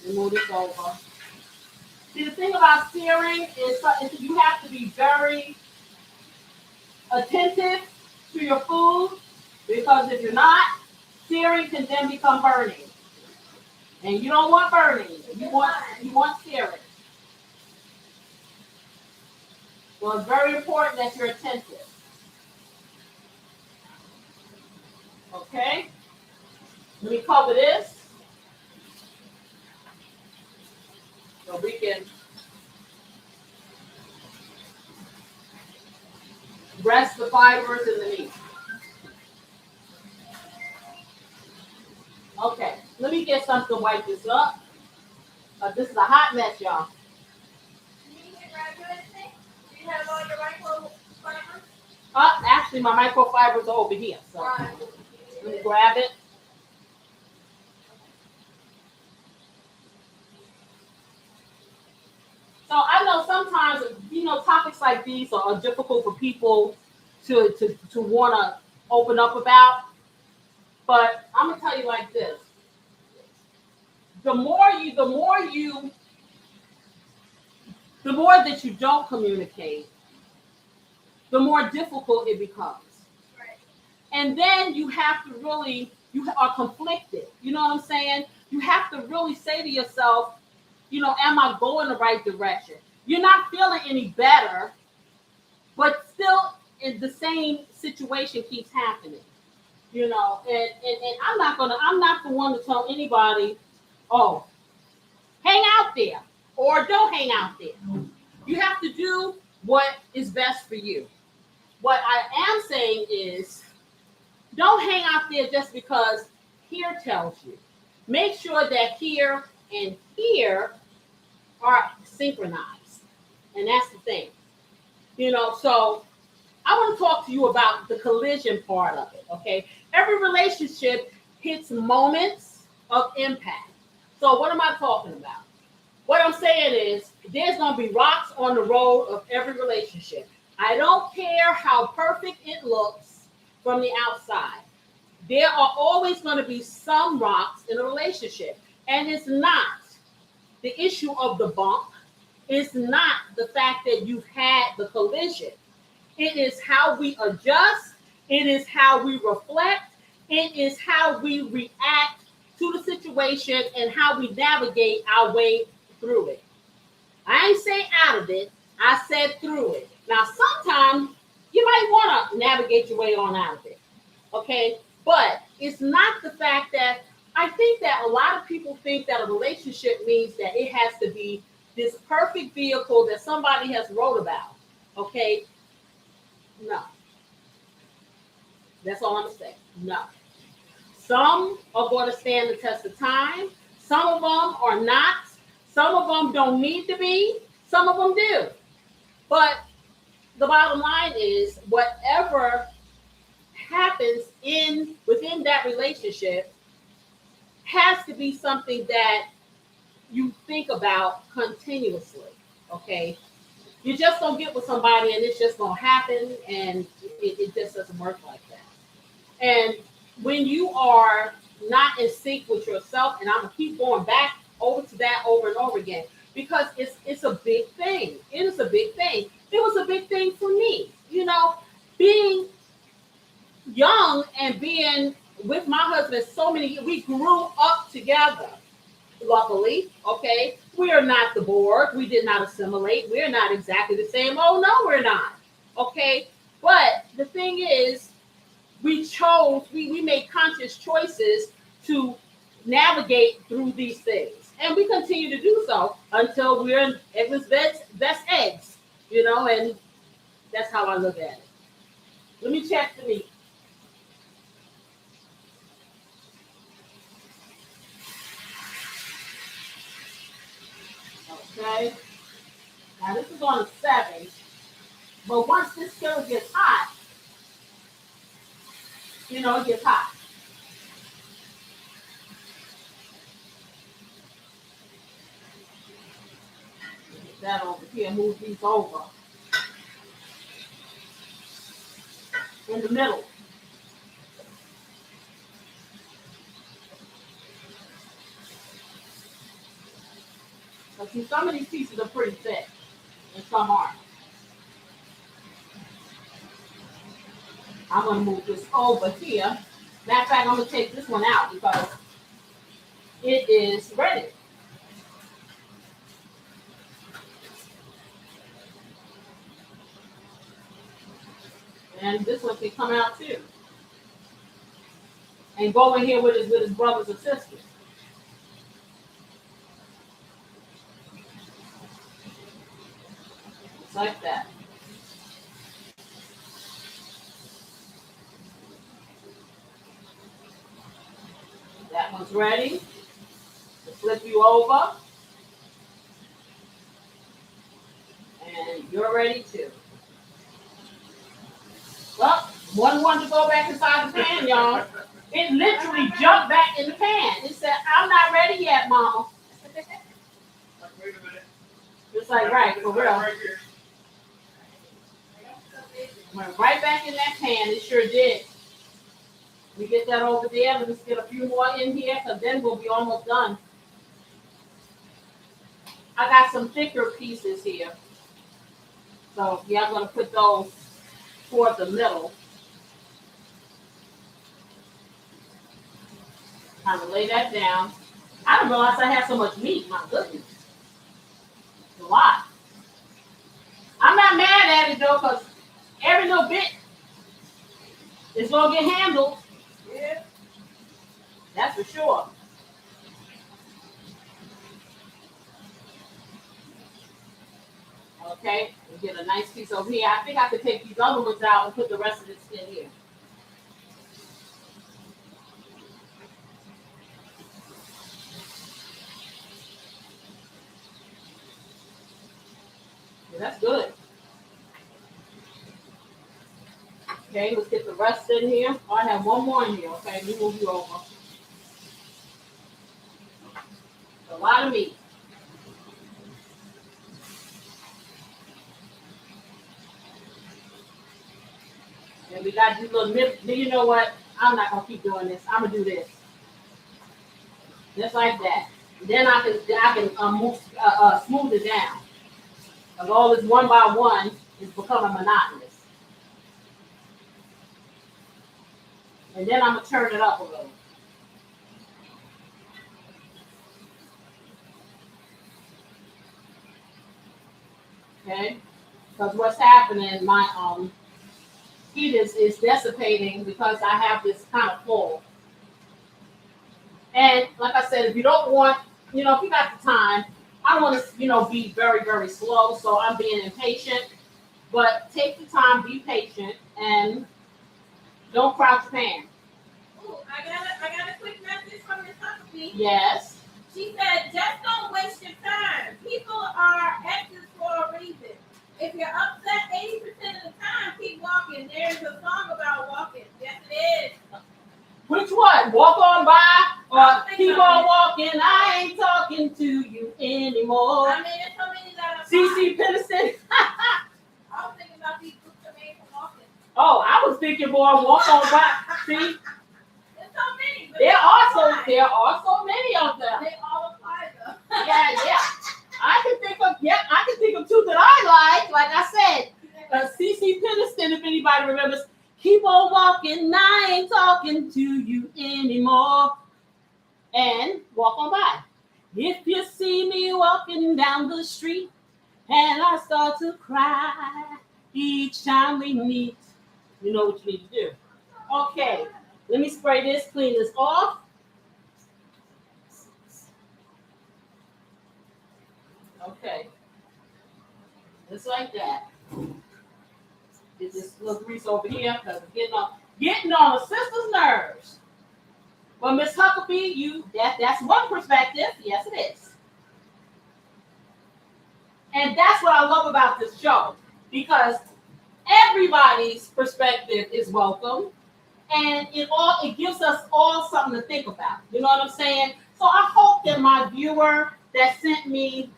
And move this over. See, the thing about searing is you have to be very attentive to your food, because if you're not, searing can then become burning. And you don't want burning. You want searing. So it's very important that you're attentive. Okay? Let me cover this so we can rest the fibers in the meat. Okay, let me get something to wipe this up. This is a hot mess, y'all. You need to grab you anything? Do you have all your microfibers? Actually, my microfibers are over here. So Right. let me grab it. So I know sometimes, topics like these are difficult for people to want to open up about. But I'm gonna tell you like this: the more that you don't communicate, the more difficult it becomes. Right. And then you are conflicted. You know what I'm saying? You have to really say to yourself, am I going the right direction? You're not feeling any better, but still in the same situation keeps happening. And I'm not the one to tell anybody, oh, hang out there or don't hang out there. You have to do what is best for you. What I am saying is, don't hang out there just because here tells you. Make sure that here and here are synchronized. And that's the thing. So I want to talk to you about the collision part of it, okay? Every relationship hits moments of impact. So what am I talking about? What I'm saying is, there's going to be rocks on the road of every relationship. I don't care how perfect it looks from the outside. There are always going to be some rocks in a relationship. And it's not the issue of the bump. It's not the fact that you've had the collision. It is how we adjust. It is how we reflect. It is how we react to the situation and how we navigate our way through it. I ain't say out of it. I said through it. Now, sometimes you might want to navigate your way on out of it. Okay? But it's not the fact that I think that a lot of people think that a relationship means that it has to be this perfect vehicle that somebody has wrote about. Okay? No. That's all I'm going to say. No. Some are going to stand the test of time. Some of them are not. Some of them don't need to be. Some of them do. But the bottom line is, whatever happens within that relationship has to be something that you think about continuously. Okay? You just don't get with somebody and it's just going to happen, and it just doesn't work like that. And when you are not in sync with yourself, and I'm going to keep going back over to that over and over again, because it's a big thing. It is a big thing. It was a big thing for me. Being young and being with my husband so many years, we grew up together. Luckily, okay, we are not the Borg. We did not assimilate. We're not exactly the same. Oh, no, we're not. Okay, but the thing is, we made conscious choices to navigate through these things. And we continue to do so until we're in Edward's best eggs, and that's how I look at it. Let me check the meat. Okay. Now this is on a 7, but once this skillet gets hot, it gets hot. Get that over here, move these over. In the middle. But see, some of these pieces are pretty thick, and some aren't. I'm gonna move this over here. Matter of fact, I'm gonna take this one out because it is ready. And this one can come out too. And go in here with his brothers and sisters. Just like that. That one's ready. To flip you over. And you're ready too. Well, one to go back inside the pan, y'all. It literally jumped back in the pan. It said, I'm not ready yet, Mama. Like, wait a minute. It's like, right, for real. Right here. Went right back in that pan. It sure did. We get that over there. Let's get a few more in here because then we'll be almost done. I got some thicker pieces here. So, yeah, I'm going to put those toward the middle. Kind of lay that down. I didn't realize I had so much meat. My goodness. It's a lot. I'm not mad at it, though, because every little bit is going to get handled. Yeah. That's for sure. Okay, we get a nice piece over here. I think I could take these other ones out and put the rest of this in here. Yeah, that's good. Okay, let's get the rest in here. Oh, I have one more in here. Okay, let me move you over. A lot of meat. And we got these little nip. You know what? I'm not gonna keep doing this. I'm gonna do this, just like that. Then I can smooth it down. Because all this one by one is becoming monotonous. And then I'm gonna turn it up a little. Okay, because what's happening, my heat is dissipating because I have this kind of full. And like I said, if you don't want, if you got the time, I don't want to, be very, very slow. So I'm being impatient. But take the time, be patient, and don't crouch pan. Ooh, I got a quick message from Miss Huckabee. Yes. She said, just don't waste your time. People are exes for a reason. If you're upset 80% of the time, keep walking. There's a song about walking. Yes, it is. Which one? Walk on by or keep on walking? I ain't talking to you anymore. I mean, there's so many that are CC Peniston. I was thinking about these books are made for walking. Oh, I was thinking more walk on by. See? There's so many. There are so many of them. They all apply though. Yeah. I can think of two that I like. Like I said, CC Peniston, if anybody remembers, keep on walking, I ain't talking to you anymore. And walk on by. If you see me walking down the street and I start to cry each time we meet, you know what you need to do. Okay, let me spray this, clean this off. Okay, just like that. Get this little grease over here because it's getting on the sister's nerves. Well, Miss Huckabee, that's one perspective. Yes, it is. And that's what I love about this show because everybody's perspective is welcome, and it gives us all something to think about. You know what I'm saying? So I hope that my viewer that sent me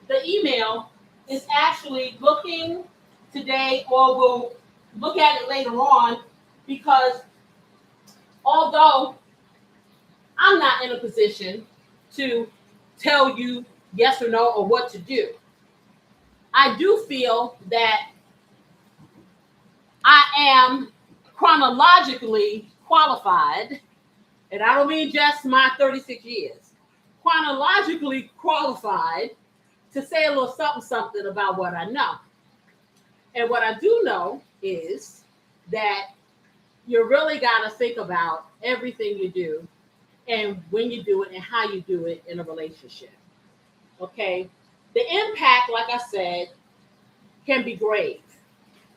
the email is actually looking today or will look at it later on, because although I'm not in a position to tell you yes or no or what to do. I do feel that I am chronologically qualified, and I don't mean just my 36 years, chronologically qualified to say a little something about what I know. And what I do know is that you really got to think about everything you do and when you do it and how you do it in a relationship. Okay? The impact, like I said, can be grave,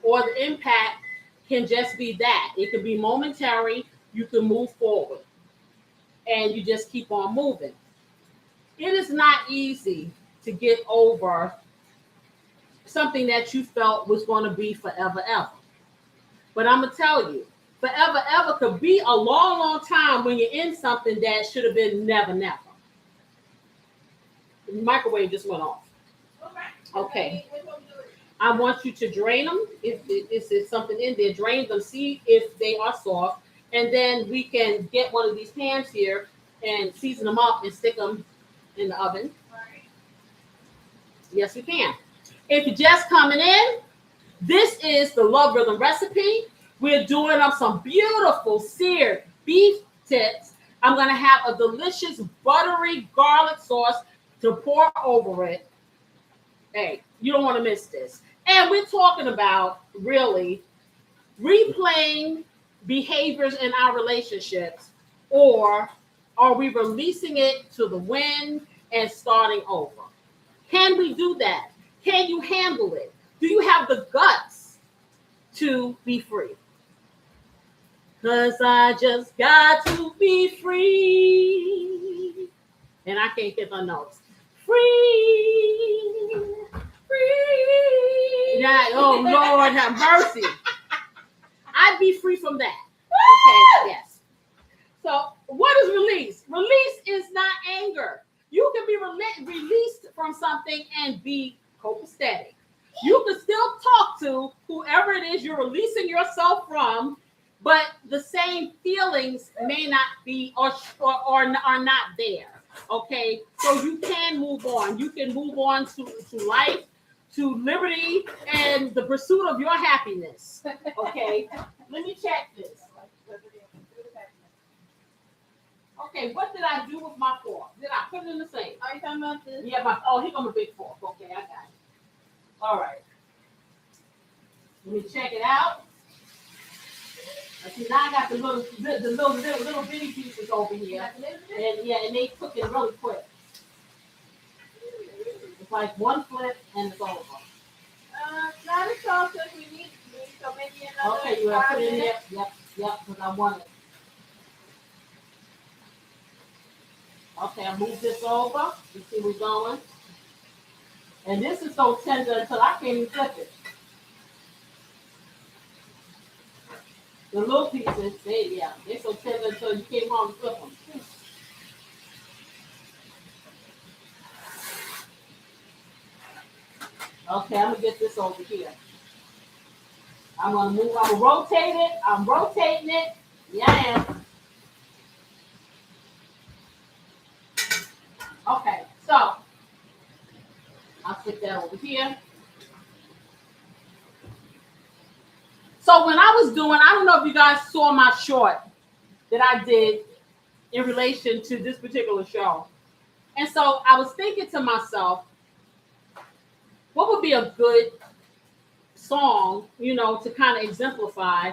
or the impact can just be that. It could be momentary, you can move forward, and you just keep on moving. It is not easy to get over something that you felt was going to be forever, ever. But I'm going to tell you, forever, ever could be a long, long time when you're in something that should have been never, never. The microwave just went off. Okay. I want you to drain them. If there's something in there, drain them, see if they are soft. And then we can get one of these pans here and season them up and stick them in the oven. Yes, we can. If you're just coming in, this is the Love Rhythm recipe. We're doing up some beautiful seared beef tips. I'm going to have a delicious buttery garlic sauce to pour over it. Hey, you don't want to miss this. And we're talking about really replaying behaviors in our relationships, or are we releasing it to the wind and starting over? Can we do that? Can you handle it? Do you have the guts to be free? Because I just got to be free. And I can't get the notes. Free. Free. Yeah, oh, Lord have mercy. I'd be free from that. Okay, yes. So what is release? Release is not anger. You can be released from something and be copacetic. You can still talk to whoever it is you're releasing yourself from, but the same feelings may not be or are not there. Okay, so you can move on. You can move on to life, to liberty, and the pursuit of your happiness. Okay, let me check this. Okay, what did I do with my fork? Did I put it in the sink? Are you talking about this? Yeah, here comes a big fork. Okay, I got it. All right. Let me check it out. See, now I got the little bitty pieces over here, and they cook it really quick. It's like one flip and it's over. Not at all, because we need so maybe another. Okay, you have to put it in there. Yep, because I want it. Okay, I move this over. You see we're going. And this is so tender until I can't even flip it. The little pieces, they're so tender until you can't hardly flip them. Okay, I'm gonna get this over here. I'm gonna move, I'm gonna rotate it. I'm rotating it. Yeah, I am. Okay, so I'll stick that over here. So when I was doing, I don't know if you guys saw my short that I did in relation to this particular show. And so I was thinking to myself, what would be a good song, to kind of exemplify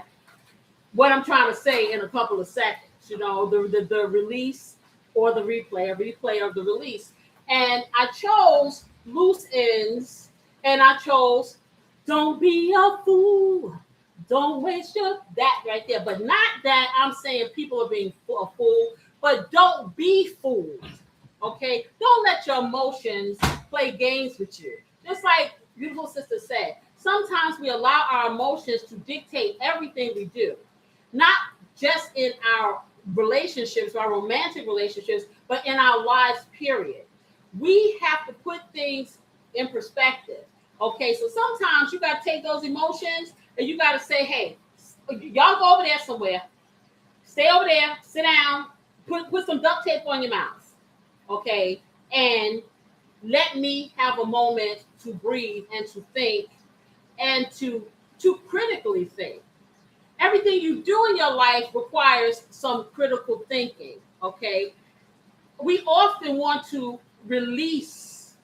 what I'm trying to say in a couple of seconds, the release or the replay, a replay of the release. And I chose Loose Ends, and I chose Don't Be a Fool. Don't waste that right there. But not that I'm saying people are being a fool, but don't be fooled. Okay? Don't let your emotions play games with you. Just like beautiful sister said, sometimes we allow our emotions to dictate everything we do. Not just in our relationships, our romantic relationships, but in our lives, period. We have to put things in perspective. Okay, so sometimes you got to take those emotions and you got to say, hey, y'all go over there somewhere. Stay over there, sit down, put some duct tape on your mouth. Okay, and let me have a moment to breathe and to think and to critically think. Everything you do in your life requires some critical thinking, okay? We often want to release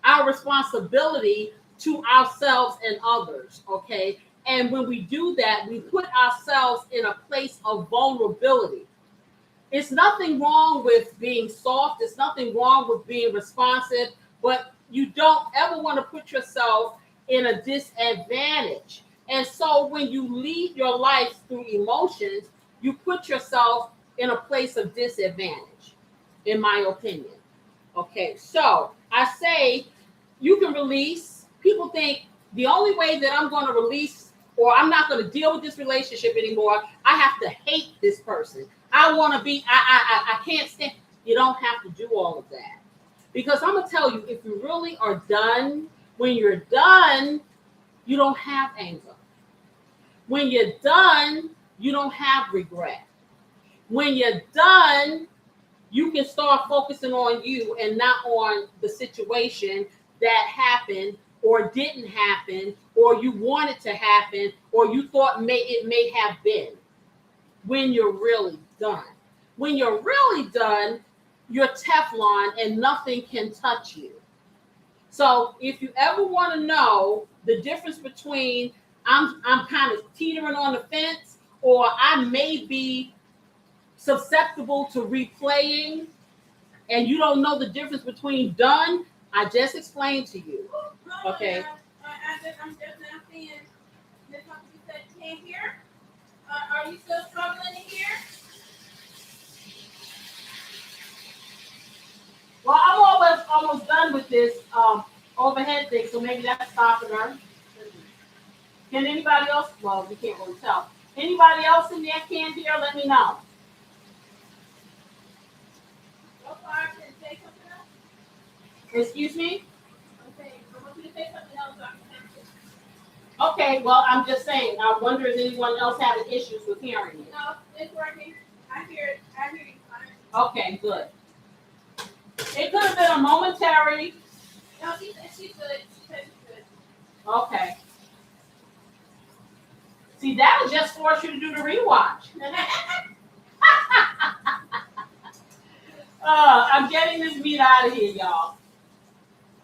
our responsibility to ourselves and others, okay? And when we do that, we put ourselves in a place of vulnerability. It's nothing wrong with being soft, it's nothing wrong with being responsive, but you don't ever want to put yourself in a disadvantage. And so when you lead your life through emotions, you put yourself in a place of disadvantage, in my opinion. Okay, so I say you can release. People think the only way that I'm going to release or I'm not going to deal with this relationship anymore, I have to hate this person. I want to be, I can't stand. You don't have to do all of that. Because I'm going to tell you, if you really are done, when you're done, you don't have anger. When you're done, you don't have regret. When you're done, you can start focusing on you and not on the situation that happened or didn't happen or you wanted to happen or you thought it may have been. When you're really done. When you're really done, you're Teflon and nothing can touch you. So if you ever want to know the difference between I'm kind of teetering on the fence or I may be susceptible to replaying and you don't know the difference between done, I just explained to you. Okay. I'm just now seeing this one you said you can't hear. Are you still struggling to hear? Well, I'm almost done with this overhead thing, so maybe that's stopping her. Can anybody else? Well, we can't really tell. Anybody else in there can't hear? Let me know. So far, can you say something else? Excuse me? Okay, I want you to say something else so I can catch it. Okay, well, I'm just saying. I wonder if anyone else having issues with hearing it. No, it's working. I hear it. I hear you fine. Okay, good. It could have been a momentary. No, she's good. She said she's good. Okay. See, that would just force you to do the rewatch. I'm getting this meat out of here, y'all.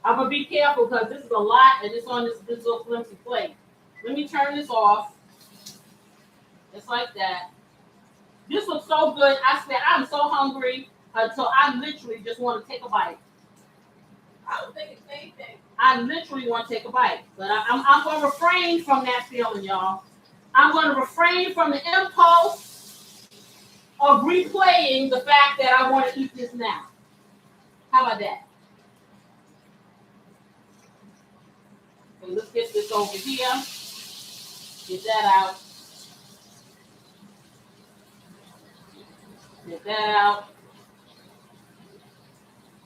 I'm gonna be careful because this is a lot and it's on this little flimsy plate. Let me turn this off. Just like that. This looks so good. I swear, I'm so hungry. So I literally just want to take a bite. I was thinking the same thing. I literally want to take a bite. But I'm going to refrain from that feeling, y'all. I'm going to refrain from the impulse of replaying the fact that I want to eat this now. How about that? Okay, let's get this over here. Get that out. Get that out.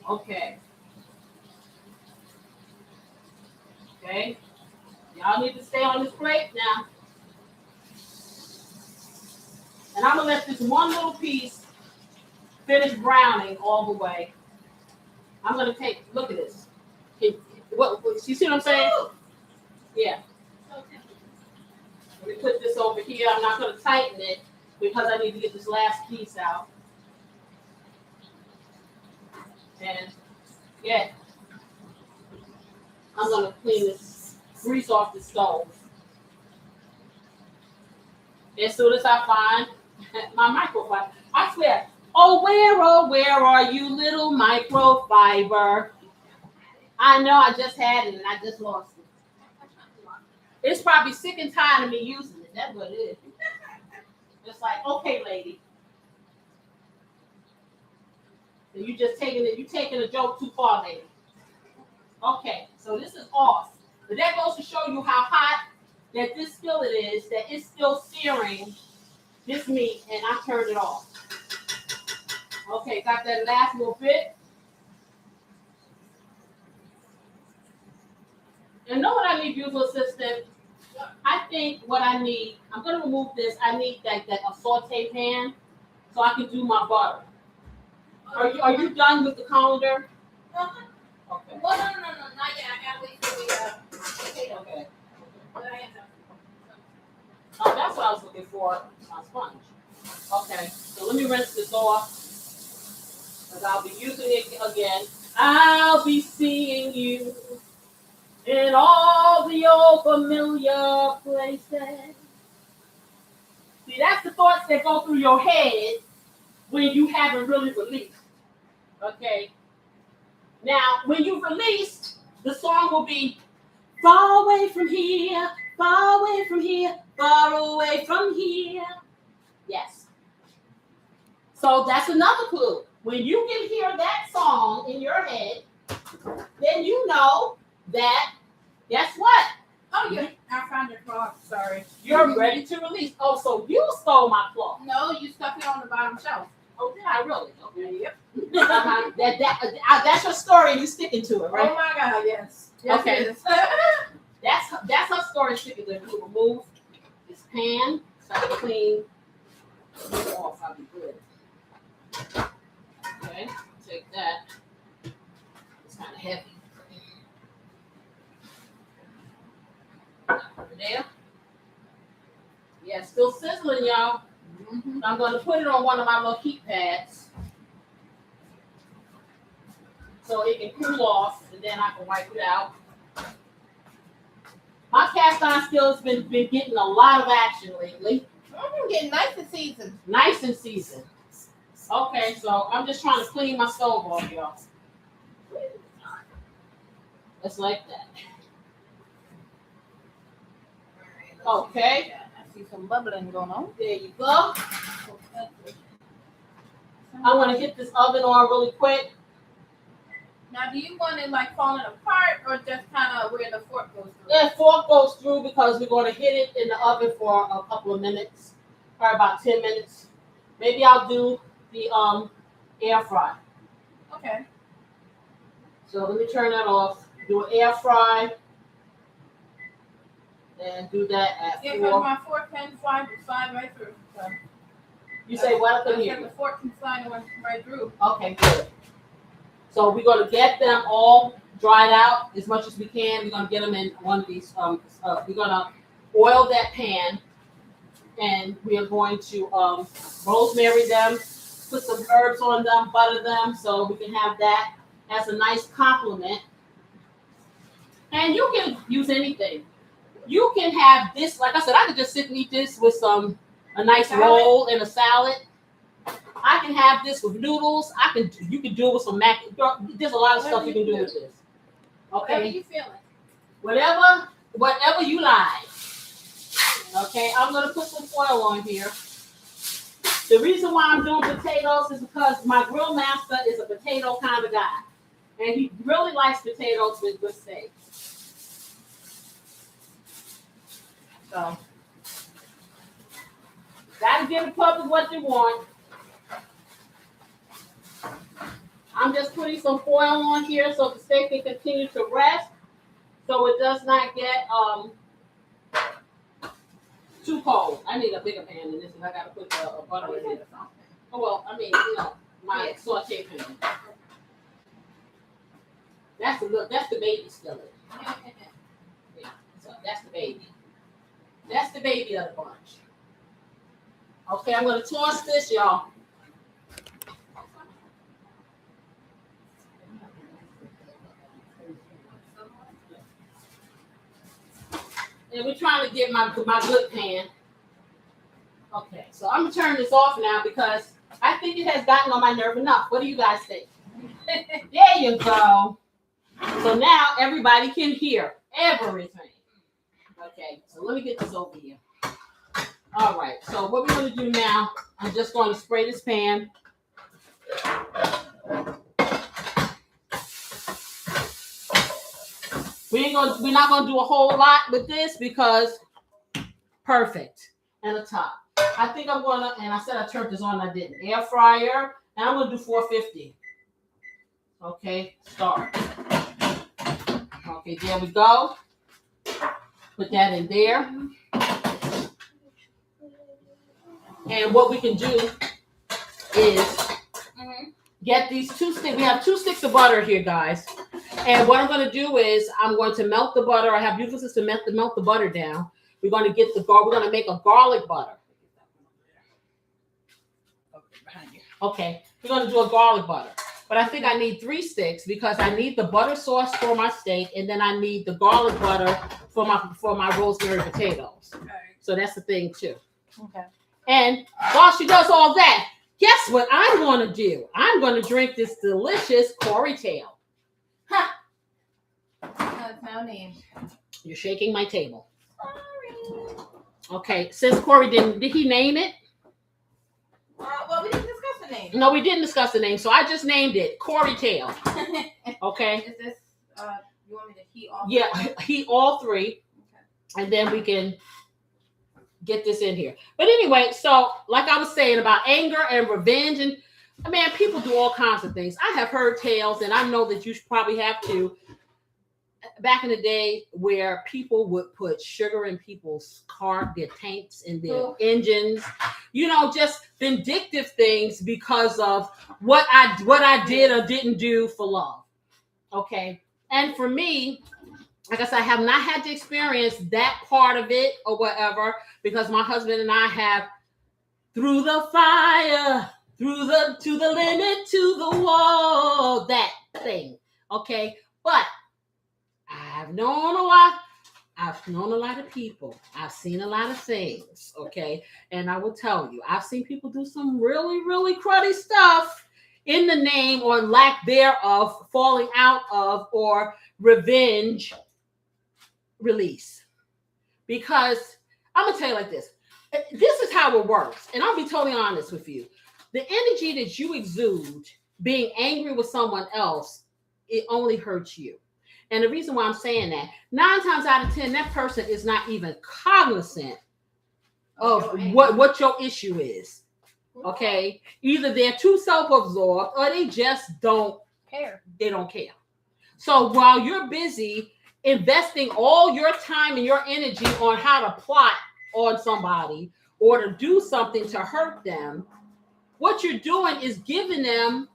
Okay. Okay. Y'all need to stay on this plate now. And I'm going to let this one little piece finish browning all the way. I'm going to take, look at this. You see what I'm saying? Yeah. Let me put this over here. I'm not going to tighten it because I need to get this last piece out. And yeah, I'm going to clean this grease off the stove. As soon as I find my microfiber, I swear, oh, where are you, little microfiber? I know I just had it and I just lost it. It's probably sick and tired of me using it. That's what it is. Just like, okay, lady. So you just taking it, you taking a joke too far, lady. Okay, so this is off. But that goes to show you how hot that this skillet is, that it's still searing this meat, and I turned it off. Okay, got that last little bit. And know what I need, beautiful assistant? I think what I need, I'm going to remove this. I need a saute pan so I can do my butter. Are you done with the colander? Okay. Well, no, not yet. I gotta wait till we potato. Okay. But I am done. Oh, that's what I was looking for. My sponge. Okay. So let me rinse this off. Because I'll be using it again. I'll be seeing you in all the old familiar places. See, that's the thoughts that go through your head when you haven't really released. Okay. Now, when you've released, the song will be far away from here, far away from here, far away from here. Yes. So that's another clue. When you can hear that song in your head, then you know that, guess what? Oh, yeah. I found your cloth. Sorry. You're ready to release. Oh, so you stole my cloth. No, you stuck it on the bottom shelf. Oh, did I really? Okay. Yep. That's your story and you sticking to it, right? Oh my God, yes. Yes, Okay. it is. That's her story sticking to it. We remove this pan so I can clean it off. I'll be good. Okay, take that. It's kind of heavy. Over there. Yeah, still sizzling, y'all. Mm-hmm. I'm going to put it on one of my little heat pads so it can cool off, and then I can wipe it out. My cast iron skillet has been getting a lot of action lately. I'm getting nice and seasoned. Nice and seasoned. Okay, so I'm just trying to clean my stove off, y'all. Just like that. Okay. I see some bubbling going on. There you go. I want to hit this oven on really quick. Now, do you want it like falling apart or just kind of where the fork goes through? Yeah, fork goes through because we're going to hit it in the oven for a couple of minutes, probably about 10 minutes. Maybe I'll do the air fry. Okay. So let me turn that off. Do an air fry. And do that at Yeah, because 4. my fork can slide right through. So. You say what? I couldn't I hear said you. the fork can slide right through. Okay, good. So we're going to get them all dried out as much as we can. We're going to get them in one of these. We're going to oil that pan, and we are going to rosemary them, put some herbs on them, butter them, so we can have that as a nice complement. And you can use anything. You can have this, like I said, I could just sit and eat this with a nice roll and a salad. I can have this with noodles. You can do it with some mac. There's a lot of stuff you can do with this. Whatever Okay. you feeling. Whatever you like. Okay, I'm gonna put some oil on here. The reason why I'm doing potatoes is because my grill master is a potato kind of guy, and he really likes potatoes with good steak. So, gotta give the public what they want. I'm just putting some foil on here so the steak can continue to rest, so it does not get too cold. I need a bigger pan than this, and I gotta put the butter in it. Oh well, I mean, my saute pan. That's the baby skillet. Yeah, so that's the baby. That's the baby of the bunch. Okay, I'm gonna toss this, y'all. And we're trying to get my good pan. Okay, so I'm gonna turn this off now because I think it has gotten on my nerve enough. What do you guys think? There you go. So now everybody can hear everything. Okay, so let me get this over here. All right, so what we're going to do now, I'm just going to spray this pan. We're not going to do a whole lot with this because perfect. And the top. I think I'm going to, and I said I turned this on, I didn't. Air fryer, and I'm going to do 450. Okay, start. Okay, there we go. Put that in there. And what we can do is get these 2 sticks. We have 2 sticks of butter here, guys. And what I'm going to do is I'm going to melt the butter. I have beautiful sister melt the butter down. We're going to get we're going to make a garlic butter. Behind you. Okay, we're going to do a garlic butter. But I think I need 3 sticks because I need the butter sauce for my steak, and then I need the garlic butter for my rosemary potatoes. All right. So that's the thing too. Okay. And while she does all that, guess what I'm going to do? I'm going to drink this delicious Corey tail. That's no name. You're shaking my table. Sorry. Okay, since Corey did he name it? Well, we didn't discuss the name. No, we didn't discuss the name, so I just named it Corey tail. Okay. Is this? You want me to heat all? Yeah, heat all 3, Okay. and then we can get this in here. But anyway, so like I was saying about anger and revenge, and man, people do all kinds of things. I have heard tales, and I know that you probably have too. Back in the day, where people would put sugar in people's their tanks, and their engines, just vindictive things because of what I did or didn't do for love. Okay, and for me, like I said, I have not had to experience that part of it or whatever, because my husband and I have through the fire, to the limit, to the wall, that thing. Okay, but I've known a lot. I've known a lot of people. I've seen a lot of things. Okay, and I will tell you, I've seen people do some really, really cruddy stuff in the name or lack thereof, falling out of, or revenge release. Because I'm gonna tell you like this. This is how it works, and I'll be totally honest with you. The energy that you exude being angry with someone else, it only hurts you. And the reason why I'm saying that, 9 times out of 10, that person is not even cognizant of what your issue is. Okay? Either they're too self-absorbed or they just don't care. They don't care. So while you're busy investing all your time and your energy on how to plot on somebody or to do something to hurt them, what you're doing is giving them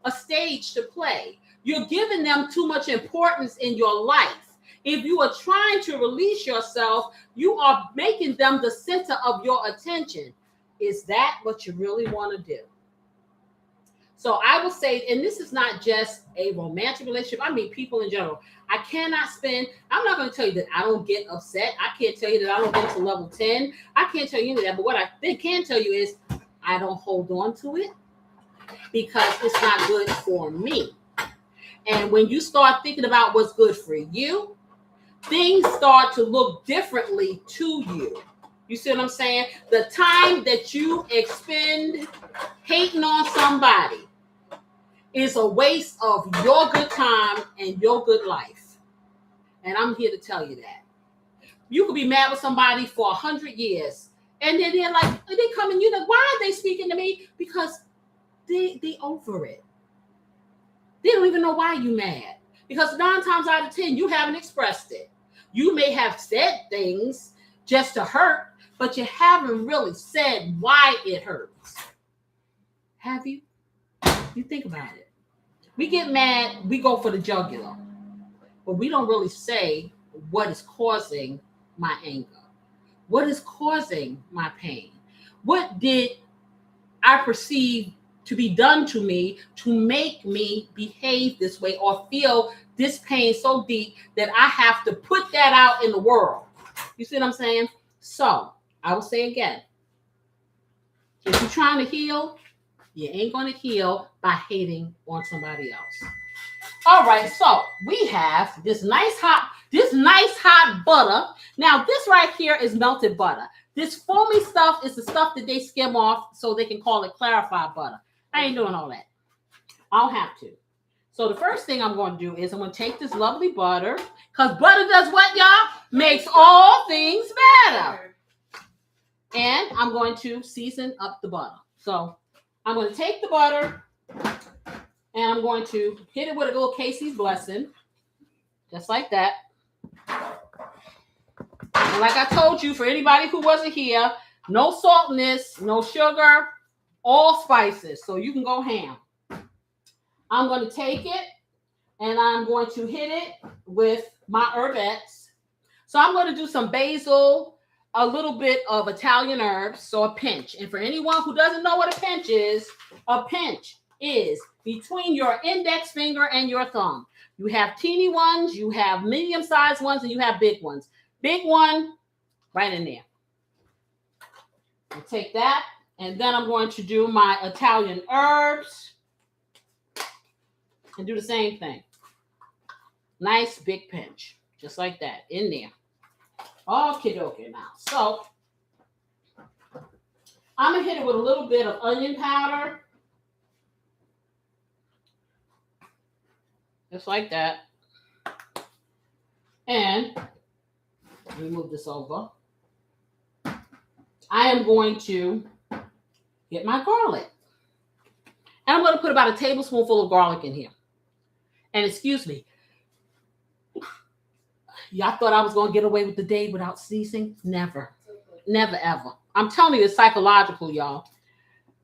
a stage to play. You're giving them too much importance in your life. If you are trying to release yourself, you are making them the center of your attention. Is that what you really want to do? So I will say, and this is not just a romantic relationship, I mean people in general. I'm not going to tell you that I don't get upset. I can't tell you that I don't get to level 10. I can't tell you any of that. But what I can tell you is I don't hold on to it, because it's not good for me. And when you start thinking about what's good for you, things start to look differently to you. You see what I'm saying? The time that you expend hating on somebody is a waste of your good time and your good life. And I'm here to tell you that. You could be mad with somebody for 100 years, and then they're like, they come and why are they speaking to me? Because they over it. They don't even know why you mad. Because 9 times out of 10, you haven't expressed it. You may have said things just to hurt, but you haven't really said why it hurts. Have you? You think about it. We get mad, we go for the jugular. But we don't really say what is causing my anger. What is causing my pain? What did I perceive to be done to me to make me behave this way or feel this pain so deep that I have to put that out in the world? You see what I'm saying? So I will say again, if you're trying to heal, you ain't going to heal by hating on somebody else. All right, so we have this nice hot butter. Now this right here is melted butter. This foamy stuff is the stuff that they skim off so they can call it clarified butter. I ain't doing all that. I don't have to. So the first thing I'm going to do is I'm going to take this lovely butter, because butter does what, y'all? Makes all things better. And I'm going to season up the butter. So I'm going to take the butter and I'm going to hit it with a little Casey's blessing. Just like that. And like I told you, for anybody who wasn't here, no saltiness, no sugar, all spices. So you can go ham. I'm going to take it and I'm going to hit it with my herbettes. So I'm going to do some basil, a little bit of Italian herbs, so a pinch. And for anyone who doesn't know what a pinch is between your index finger and your thumb. You have teeny ones, you have medium-sized ones, and you have big ones. Big one, right in there. I'll take that, and then I'm going to do my Italian herbs and do the same thing. Nice big pinch, just like that, in there. Okay, now. So I'm gonna hit it with a little bit of onion powder, just like that. And let me move this over. I am going to get my garlic. And I'm going to put about a tablespoonful of garlic in here. And excuse me, y'all thought I was going to get away with the day without sneezing? Never. Never, ever. I'm telling you, it's psychological, y'all.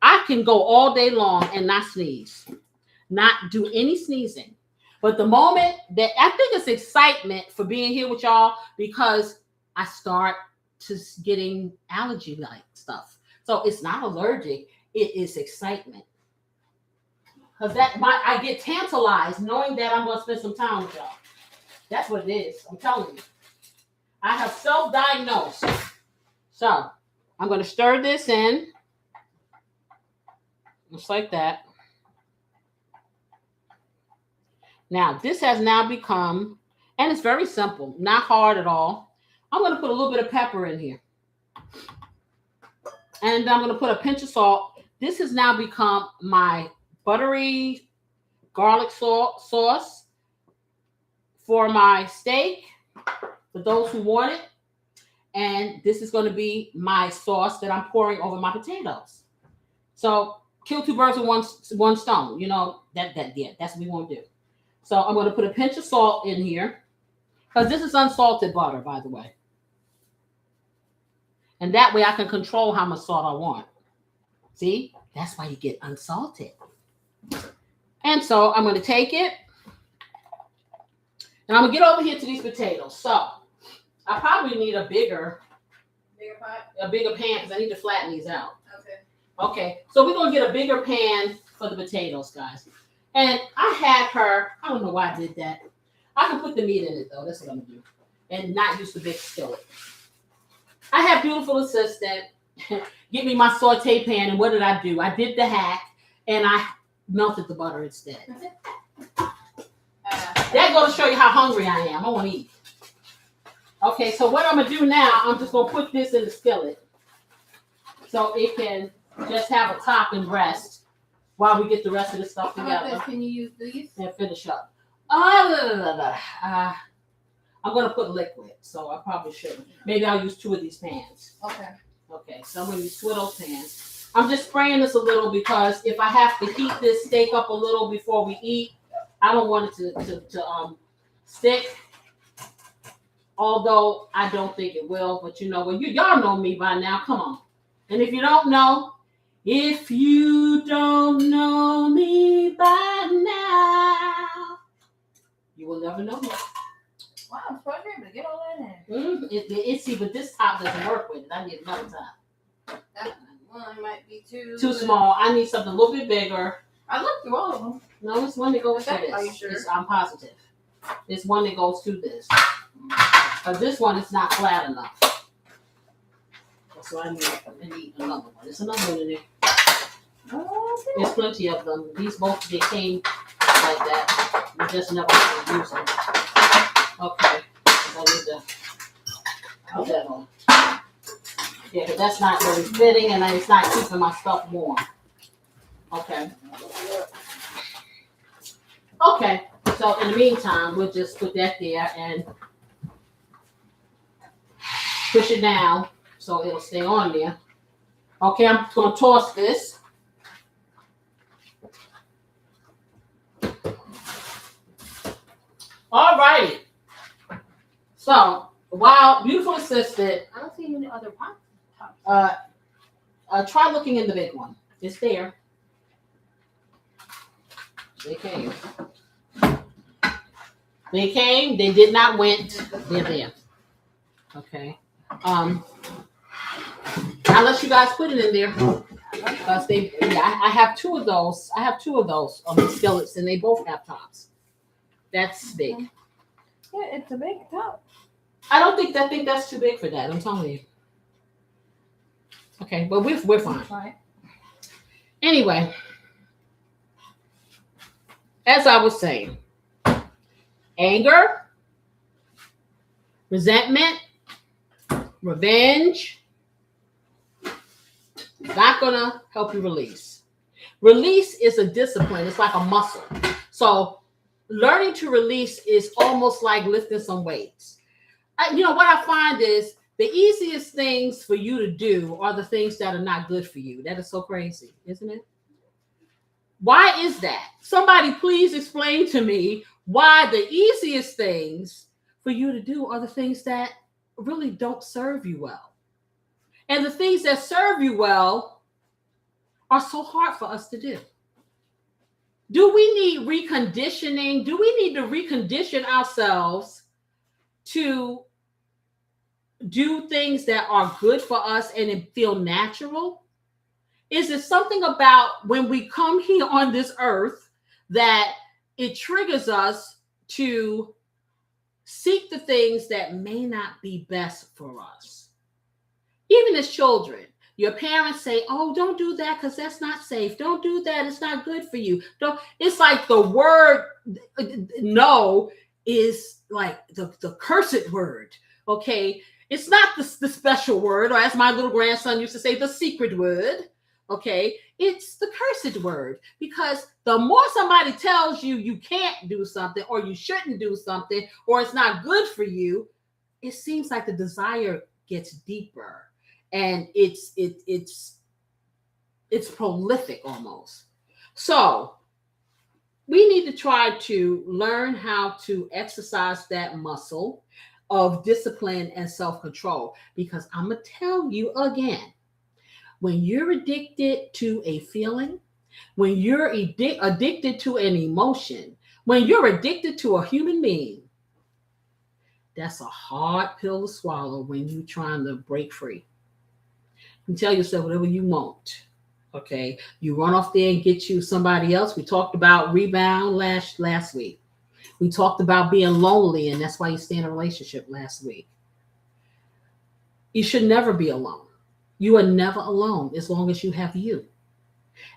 I can go all day long and not sneeze, not do any sneezing. But the moment that I think it's excitement for being here with y'all, because I start to getting allergy-like stuff. So it's not allergic, it is excitement. Because I get tantalized knowing that I'm going to spend some time with y'all. That's what it is. I'm telling you. I have self-diagnosed. So I'm going to stir this in. Just like that. Now, this has now become, and it's very simple, not hard at all. I'm going to put a little bit of pepper in here. And I'm going to put a pinch of salt. This has now become my buttery garlic sauce for my steak, for those who want it. And this is going to be my sauce that I'm pouring over my potatoes. So kill two birds with one stone. You know, that's what we want to do. So I'm going to put a pinch of salt in here, because this is unsalted butter, by the way. And that way I can control how much salt I want. See, that's why you get unsalted. And so I'm going to take it, and I'm going to get over here to these potatoes. So I probably need a bigger pan, because I need to flatten these out. Okay, so we're going to get a bigger pan for the potatoes, guys. And I don't know why I did that. I can put the meat in it, though. That's what I'm going to do. And not use the big skillet. I have beautiful assistant get me my saute pan, and what did I do? I did the hack, and I melted the butter instead. That's going to show you how hungry I am. I want to eat. Okay, so what I'm going to do now, I'm just going to put this in the skillet so it can just have a top and rest while we get the rest of the stuff together. Can you use these? And finish up. I'm going to put liquid, so I probably shouldn't. Maybe I'll use 2 of these pans. Okay, so I'm going to use 2 of those pans. I'm just spraying this a little because if I have to heat this steak up a little before we eat, I don't want it to stick. Although I don't think it will, but you know, y'all know me by now. Come on. And if you don't know me by now, you will never know me. Wow, I'm supposed to be able to get all that in. See, but this top doesn't work with it. I need another top. That one might be too small. I need something a little bit bigger. I looked through all of them. No, it's one that goes to this. Are you sure? I'm positive. It's one that goes to this. Because this one is not flat enough. So I need another one. There's another one in there. Okay. There's plenty of them. These both, they came like that. We just never use them. Okay. So I need to put that on. Yeah, but that's not really fitting, and it's not keeping my stuff warm. Okay. Okay. So in the meantime, we'll just put that there and push it down so it'll stay on there. Okay, I'm going to toss this. All righty. So, while beautiful assistant, I don't see any other pots. try looking in the big one. It's there. They came. They came. They did not went. They're there. Okay. I'll let you guys put it in there. Because I have two of those. I have two of those skillets, and they both have tops. That's big. Yeah, it's a big top. I think that's too big for that. I'm telling you. Okay, but we're fine. Right. Anyway, as I was saying, anger, resentment, revenge, not gonna help you release. Release is a discipline. It's like a muscle. So learning to release is almost like lifting some weights. What I find is the easiest things for you to do are the things that are not good for you. That is so crazy, isn't it? Why is that? Somebody please explain to me why the easiest things for you to do are the things that really don't serve you well. And the things that serve you well are so hard for us to do. Do we need reconditioning? Do we need to recondition ourselves to do things that are good for us and it feel natural? Is it something about when we come here on this earth that it triggers us to seek the things that may not be best for us? Even as children, your parents say, oh, don't do that because that's not safe. Don't do that. It's not good for you. It's like the word no is like the cursed word, okay? It's not the special word, or as my little grandson used to say, the secret word, okay? It's the cursed word, because the more somebody tells you you can't do something or you shouldn't do something or it's not good for you, it seems like the desire gets deeper and it's prolific almost. So we need to try to learn how to exercise that muscle of discipline and self-control, because I'm going to tell you again, when you're addicted to a feeling, when you're addicted to an emotion, when you're addicted to a human being, that's a hard pill to swallow when you're trying to break free. You tell yourself whatever you want. Okay, you run off there and get you somebody else. We talked about rebound last week. We talked about being lonely, and that's why you stay in a relationship last week. You should never be alone. You are never alone as long as you have you.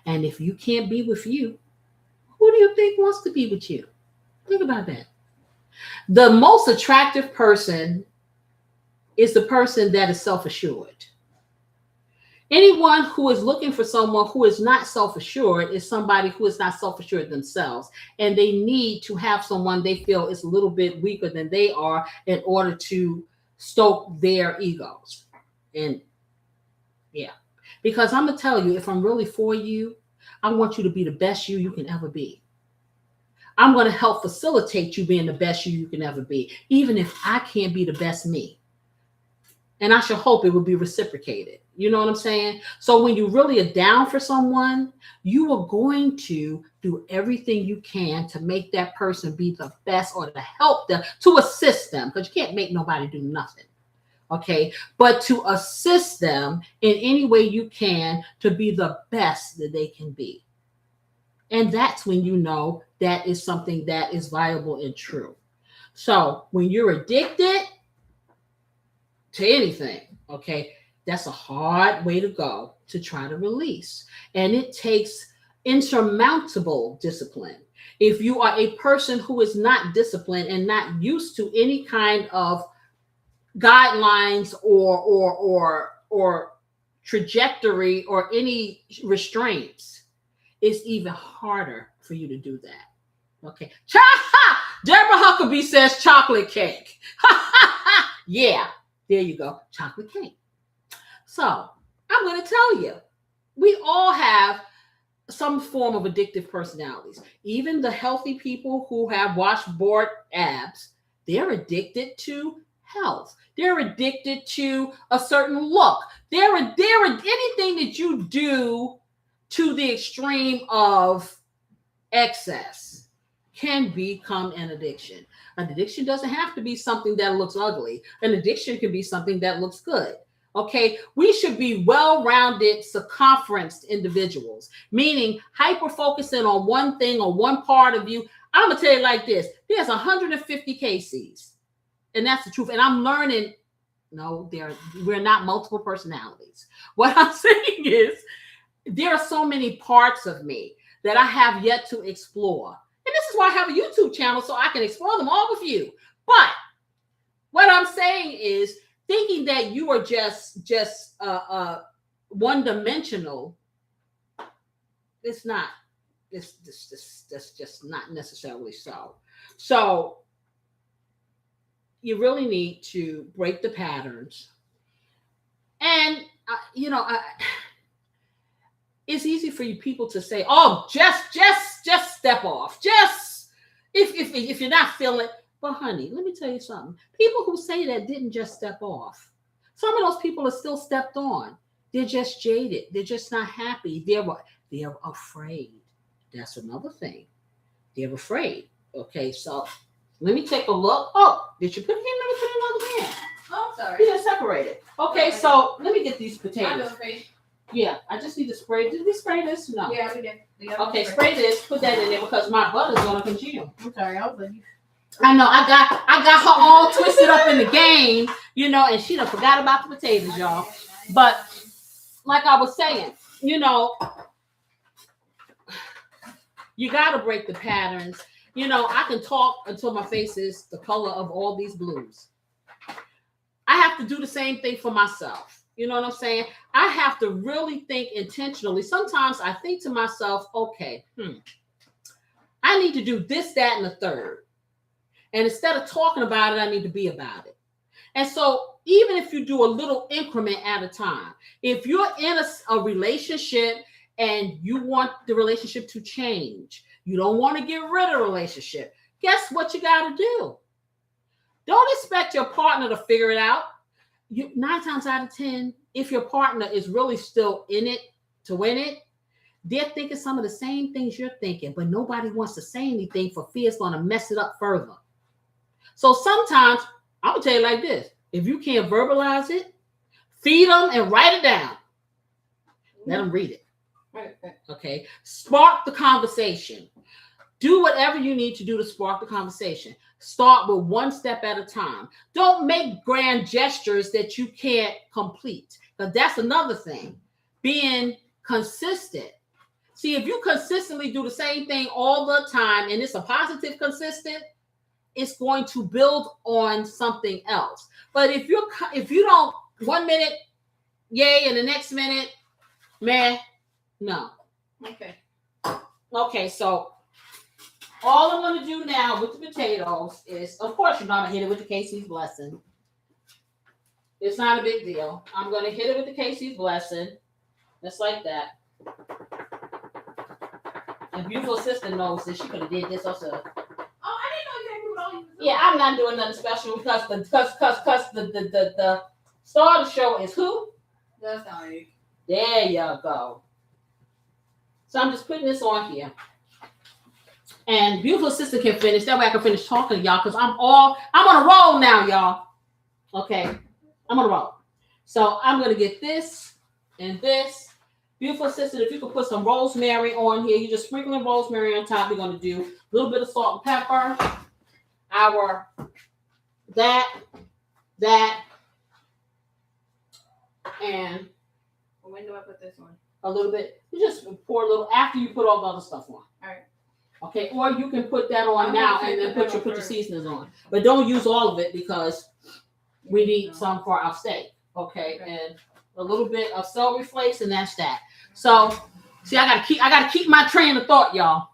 And if you can't be with you, who do you think wants to be with you? Think about that. The most attractive person is the person that is self-assured. Anyone who is looking for someone who is not self-assured is somebody who is not self-assured themselves. And they need to have someone they feel is a little bit weaker than they are in order to stoke their egos. And yeah, because I'm going to tell you, if I'm really for you, I want you to be the best you can ever be. I'm going to help facilitate you being the best you can ever be, even if I can't be the best me. And I should hope it will be reciprocated. You know what I'm saying? So when you really are down for someone, you are going to do everything you can to make that person be the best, or to help them, to assist them, because you can't make nobody do nothing. Okay, but to assist them in any way you can to be the best that they can be. And that's when you know that is something that is viable and true. So when you're addicted to anything, okay, that's a hard way to go to try to release. And it takes insurmountable discipline. If you are a person who is not disciplined and not used to any kind of guidelines or trajectory or any restraints, it's even harder for you to do that. Okay. Deborah Huckabee says chocolate cake. Yeah, there you go. Chocolate cake. So I'm going to tell you, we all have some form of addictive personalities. Even the healthy people who have washboard abs, they're addicted to health. They're addicted to a certain look. They're anything that you do to the extreme of excess can become an addiction. An addiction doesn't have to be something that looks ugly. An addiction can be something that looks good. Okay, we should be well-rounded, circumferenced individuals, meaning hyper-focusing on one thing or one part of you. I'm gonna tell you like this: there's 150 KCs, and that's the truth. And I'm learning. No, we're not multiple personalities. What I'm saying is, there are so many parts of me that I have yet to explore, and this is why I have a YouTube channel so I can explore them all with you. But what I'm saying is, thinking that you are just one-dimensional, it's not. That's just not necessarily so. So you really need to break the patterns, and it's easy for you people to say, "Oh, just step off. Just if you're not feeling it." But honey, let me tell you something. People who say that didn't just step off. Some of those people are still stepped on. They're just jaded. They're just not happy. They're afraid. That's another thing. They're afraid. Okay, so let me take a look. Oh, did you put it in? Let me put another pan. Oh, sorry. Yeah, separate it. Okay, so let me get these potatoes. Yeah, I just need to spray. Did we spray this? No. Yeah, we did. Okay, spray this. Put that in there because my butter's gonna congeal. I'm sorry, I was like, I know. I got her all twisted up in the game, and she done forgot about the potatoes, y'all. But like I was saying, you got to break the patterns. I can talk until my face is the color of all these blues. I have to do the same thing for myself. You know what I'm saying? I have to really think intentionally. Sometimes I think to myself, okay, I need to do this, that, and the third. And instead of talking about it, I need to be about it. And so even if you do a little increment at a time, if you're in a relationship and you want the relationship to change, you don't want to get rid of the relationship, guess what you got to do? Don't expect your partner to figure it out. 9 times out of 10, if your partner is really still in it to win it, they're thinking some of the same things you're thinking, but nobody wants to say anything for fear it's going to mess it up further. So sometimes, I'm going to tell you like this. If you can't verbalize it, feed them and write it down. Let them read it. Okay? Spark the conversation. Do whatever you need to do to spark the conversation. Start with one step at a time. Don't make grand gestures that you can't complete. Because that's another thing. Being consistent. See, if you consistently do the same thing all the time, and it's a positive consistent, it's going to build on something else. But if you don't 1 minute, yay, and the next minute, meh, no. Okay, so all I'm going to do now with the potatoes is, of course, you're going to hit it with the KC's blessing. It's not a big deal. I'm going to hit it with the KC's blessing, just like that. And beautiful sister knows that she could have did this herself. Yeah, I'm not doing nothing special because the star of the show is who? That's not it. There you go. So I'm just putting this on here. And beautiful sister can finish. That way I can finish talking to y'all because I'm on a roll now, y'all. Okay. I'm on a roll. So I'm going to get this and this. Beautiful sister, if you could put some rosemary on here. You're just sprinkling rosemary on top. We're going to do a little bit of salt and pepper. That, and when do I put this on? A little bit. You just pour a little after you put all the other stuff on. All right. Okay, or you can put that on now and then put your seasonings on. But don't use all of it because we need some for our steak. Okay, and a little bit of celery flakes, and that's that. So, see, I gotta keep my train of thought, y'all,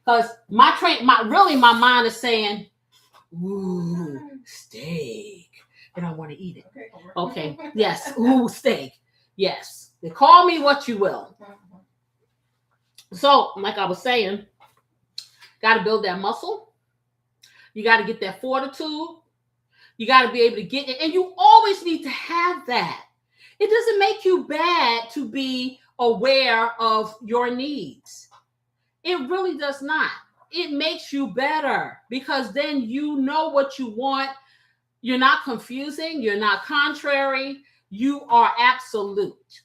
because my mind is saying, "Ooh, steak," and I want to eat it. Okay, yes, ooh, steak, yes. They call me what you will. So, like I was saying, got to build that muscle. You got to get that fortitude. You got to be able to get it, and you always need to have that. It doesn't make you bad to be aware of your needs. It really does not. It makes you better because then you know what you want. You're not confusing. You're not contrary. You are absolute.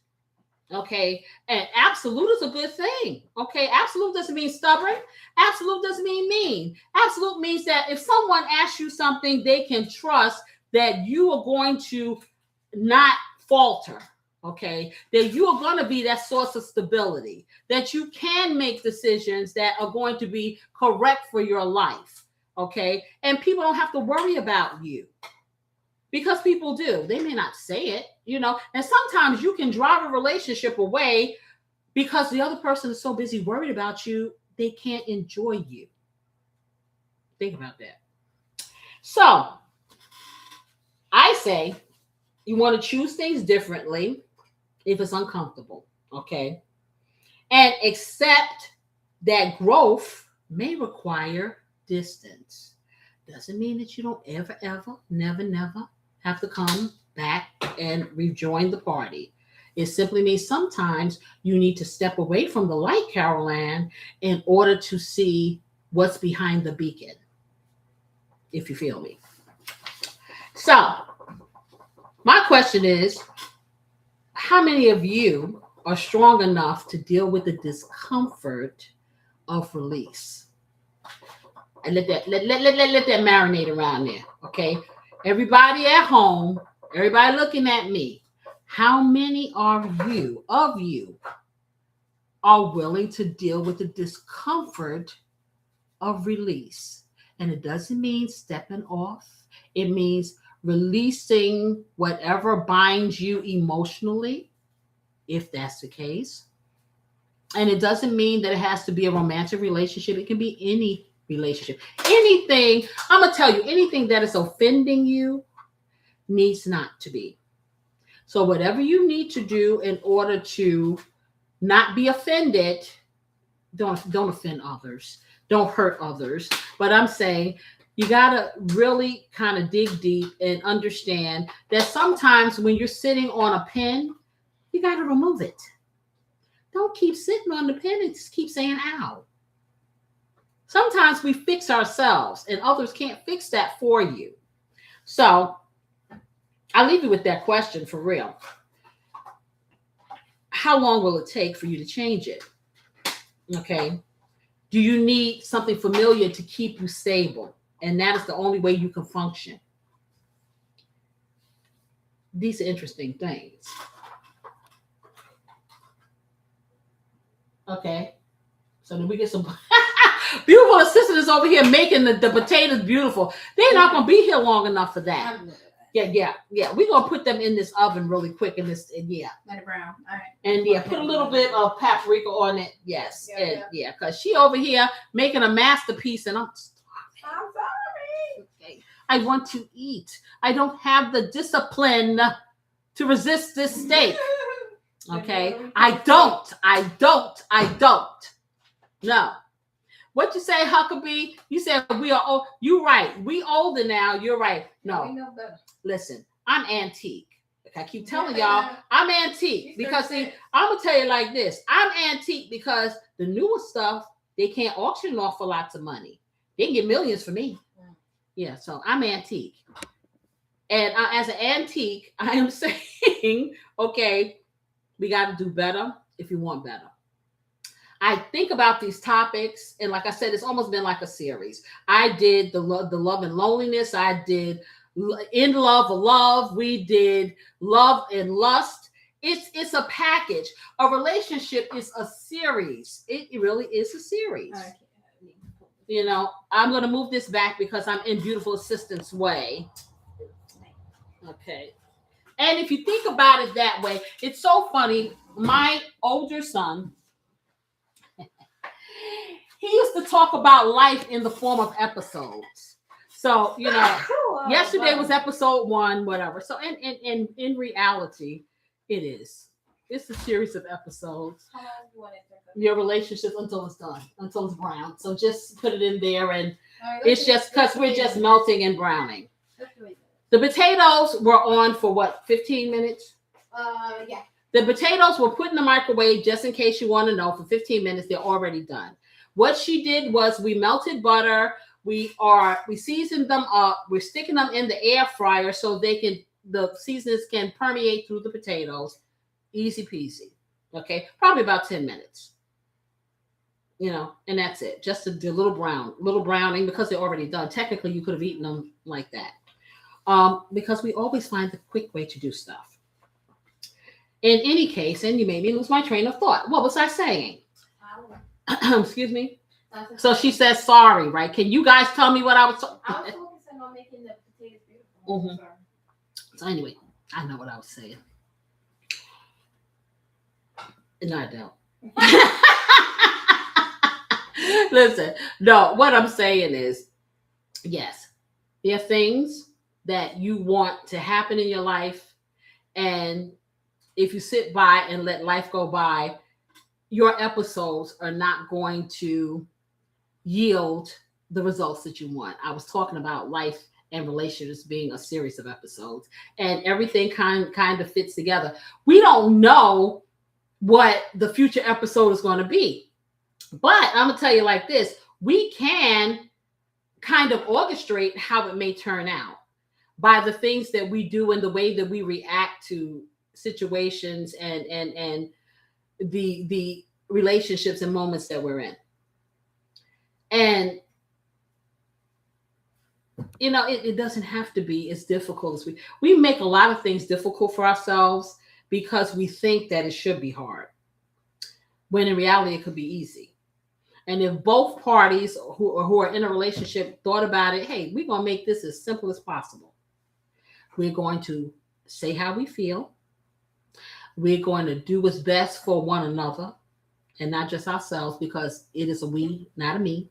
Okay. And absolute is a good thing. Okay. Absolute doesn't mean stubborn. Absolute doesn't mean mean. Absolute means that if someone asks you something, they can trust that you are going to not falter. Okay, that you are going to be that source of stability, that you can make decisions that are going to be correct for your life. Okay, and people don't have to worry about you because people do. They may not say it, you know, and sometimes you can drive a relationship away because the other person is so busy worried about you, they can't enjoy you. Think about that. So I say you want to choose things differently if it's uncomfortable, okay? And accept that growth may require distance. Doesn't mean that you don't ever, never have to come back and rejoin the party. It simply means sometimes you need to step away from the light, Carol Ann, in order to see what's behind the beacon, if you feel me. So, my question is, how many of you are strong enough to deal with the discomfort of release? And let that marinate around there, okay? Everybody at home, everybody looking at me, how many of you are willing to deal with the discomfort of release? And it doesn't mean stepping off. It means releasing whatever binds you emotionally, if that's the case. And it doesn't mean that it has to be a romantic relationship. It can be any relationship. Anything, I'm going to tell you, anything that is offending you needs not to be. So whatever you need to do in order to not be offended, don't offend others. Don't hurt others. But I'm saying, you got to really kind of dig deep and understand that sometimes when you're sitting on a pen, you got to remove it. Don't keep sitting on the pen and just keep saying, ow. Sometimes we fix ourselves and others can't fix that for you. So I'll leave you with that question for real. How long will it take for you to change it? Okay. Do you need something familiar to keep you stable? And that is the only way you can function. These are interesting things. Okay. So then we get some beautiful assistants over here making the potatoes beautiful. They're not going to be here long enough for that. Yeah. We're going to put them in this oven really quick. And let it brown. All right. And put a little bit of paprika on it. Yes. Because she over here making a masterpiece and I'm sorry. Okay. I want to eat. I don't have the discipline to resist this steak. Okay. I don't. No. What you say, Huckabee? You said we are old. You're right. We older now. You're right. No. We know better. Listen, I'm antique. I keep telling y'all, I'm antique because see, I'm gonna tell you like this. I'm antique because the newer stuff, they can't auction off for lots of money. They can get millions for me. Yeah, so I'm antique. And as an antique, I am saying, okay, we got to do better if you want better. I think about these topics, and like I said, it's almost been like a series. I did the love and loneliness. I did in love or love. We did love and lust. It's a package. A relationship is a series. It really is a series. You know, I'm going to move this back because I'm in beautiful assistance way. Okay. And if you think about it that way, it's so funny. My older son, he used to talk about life in the form of episodes. So, you know, yesterday was episode 1, whatever. So in reality, it is. It's a series of episodes. How long do you want it to go? Your relationship until it's done, until it's brown. So just put it in there, and it's just because we're just melting and browning. The potatoes were on for what, 15 minutes? Yeah. The potatoes were put in the microwave just in case you want to know for 15 minutes. They're already done. What she did was we melted butter. We seasoned them up. We're sticking them in the air fryer so the seasonings can permeate through the potatoes. Easy peasy. Okay, probably about 10 minutes. And that's it. Just a little browning because they're already done. Technically, you could have eaten them like that. Because we always find the quick way to do stuff. In any case, and you made me lose my train of thought. What was I saying? Excuse me. So she says sorry, right? Can you guys tell me what I was? I was focusing on making the potatoes beautiful. Mm-hmm. So anyway, I know what I was saying. No, I don't. Listen, no, what I'm saying is, yes, there are things that you want to happen in your life. And if you sit by and let life go by, your episodes are not going to yield the results that you want. I was talking about life and relationships being a series of episodes, and everything kind of fits together. We don't know what the future episode is going to be, but I'm going to tell you like this. We can kind of orchestrate how it may turn out by the things that we do and the way that we react to situations and the relationships and moments that we're in. And it doesn't have to be as difficult as we make a lot of things difficult for ourselves because we think that it should be hard, when in reality it could be easy. And if both parties who are in a relationship thought about it, hey, we're going to make this as simple as possible. We're going to say how we feel. We're going to do what's best for one another and not just ourselves, because it is a we, not a me.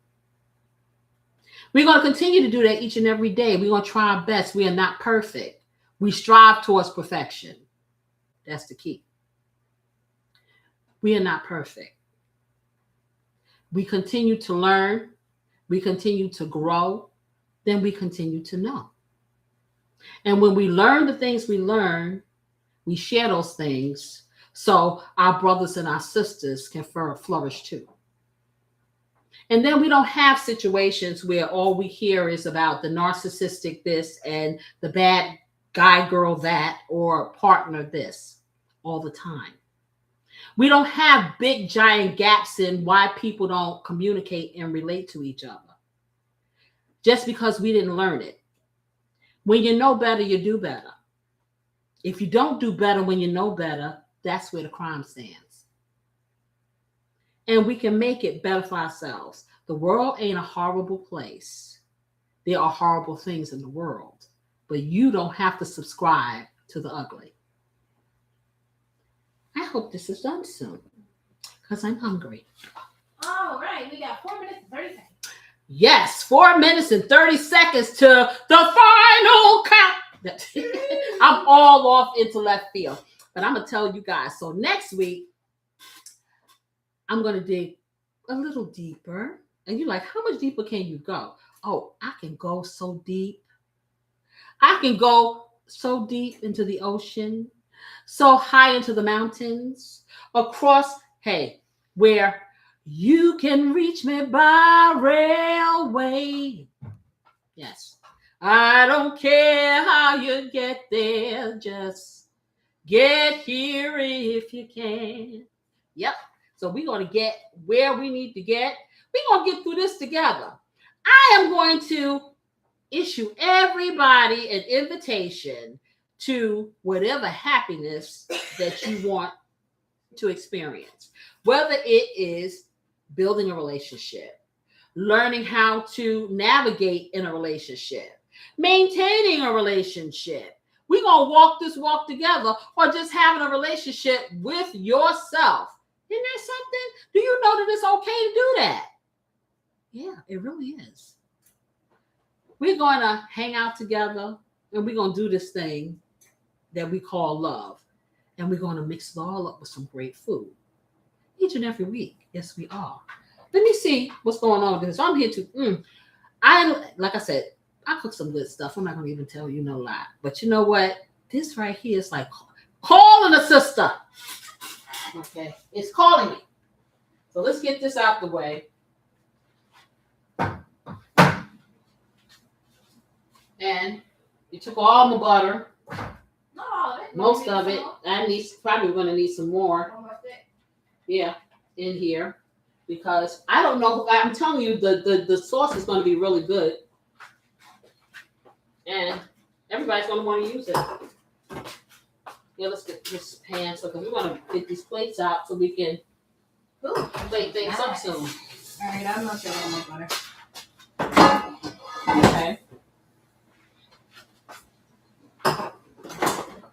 We're going to continue to do that each and every day. We're going to try our best. We are not perfect. We strive towards perfection. That's the key. We are not perfect. We continue to learn. We continue to grow. Then we continue to know. And when we learn the things we learn, we share those things so our brothers and our sisters can flourish too. And then we don't have situations where all we hear is about the narcissistic this and the bad guy, girl that, or partner this all the time. We don't have big giant gaps in why people don't communicate and relate to each other just because we didn't learn it. When you know better, you do better. If you don't do better when you know better, that's where the crime stands. And we can make it better for ourselves. The world ain't a horrible place. There are horrible things in the world, but you don't have to subscribe to the ugly. I hope this is done soon because I'm hungry. All right, we got 4 minutes and 30 seconds. Yes, 4 minutes and 30 seconds to the final count. I'm all off into left field, but I'm going to tell you guys. So next week, I'm going to dig a little deeper. And you're like, how much deeper can you go? Oh, I can go so deep. I can go so deep into the ocean, so high into the mountains, across, where you can reach me by railway. Yes. I don't care how you get there. Just get here if you can. Yep. So we're going to get where we need to get. We're going to get through this together. I am going to issue everybody an invitation to whatever happiness that you want to experience, whether it is building a relationship, learning how to navigate in a relationship, maintaining a relationship. We're going to walk this walk together, or just having a relationship with yourself. Isn't that something? Do you know that it's okay to do that? Yeah, it really is. We're going to hang out together, and we're going to do this thing that we call love. And we're going to mix it all up with some great food each and every week. Yes, we are. Let me see what's going on with this. So I'm here to, like I said, I cook some good stuff. I'm not going to even tell you no lie. But you know what? This right here is like calling a sister. Okay. It's calling me. So let's get this out the way. And you took all my butter, Not all of it. most of it. Probably gonna need some more. Almost it. Yeah, in here. Because I don't know, I'm telling you, the sauce is gonna be really good. And everybody's gonna want to use it. Yeah, let's get this pan so we're gonna get these plates out so we can plate things up soon. All right, I'm not sure about my butter. Okay.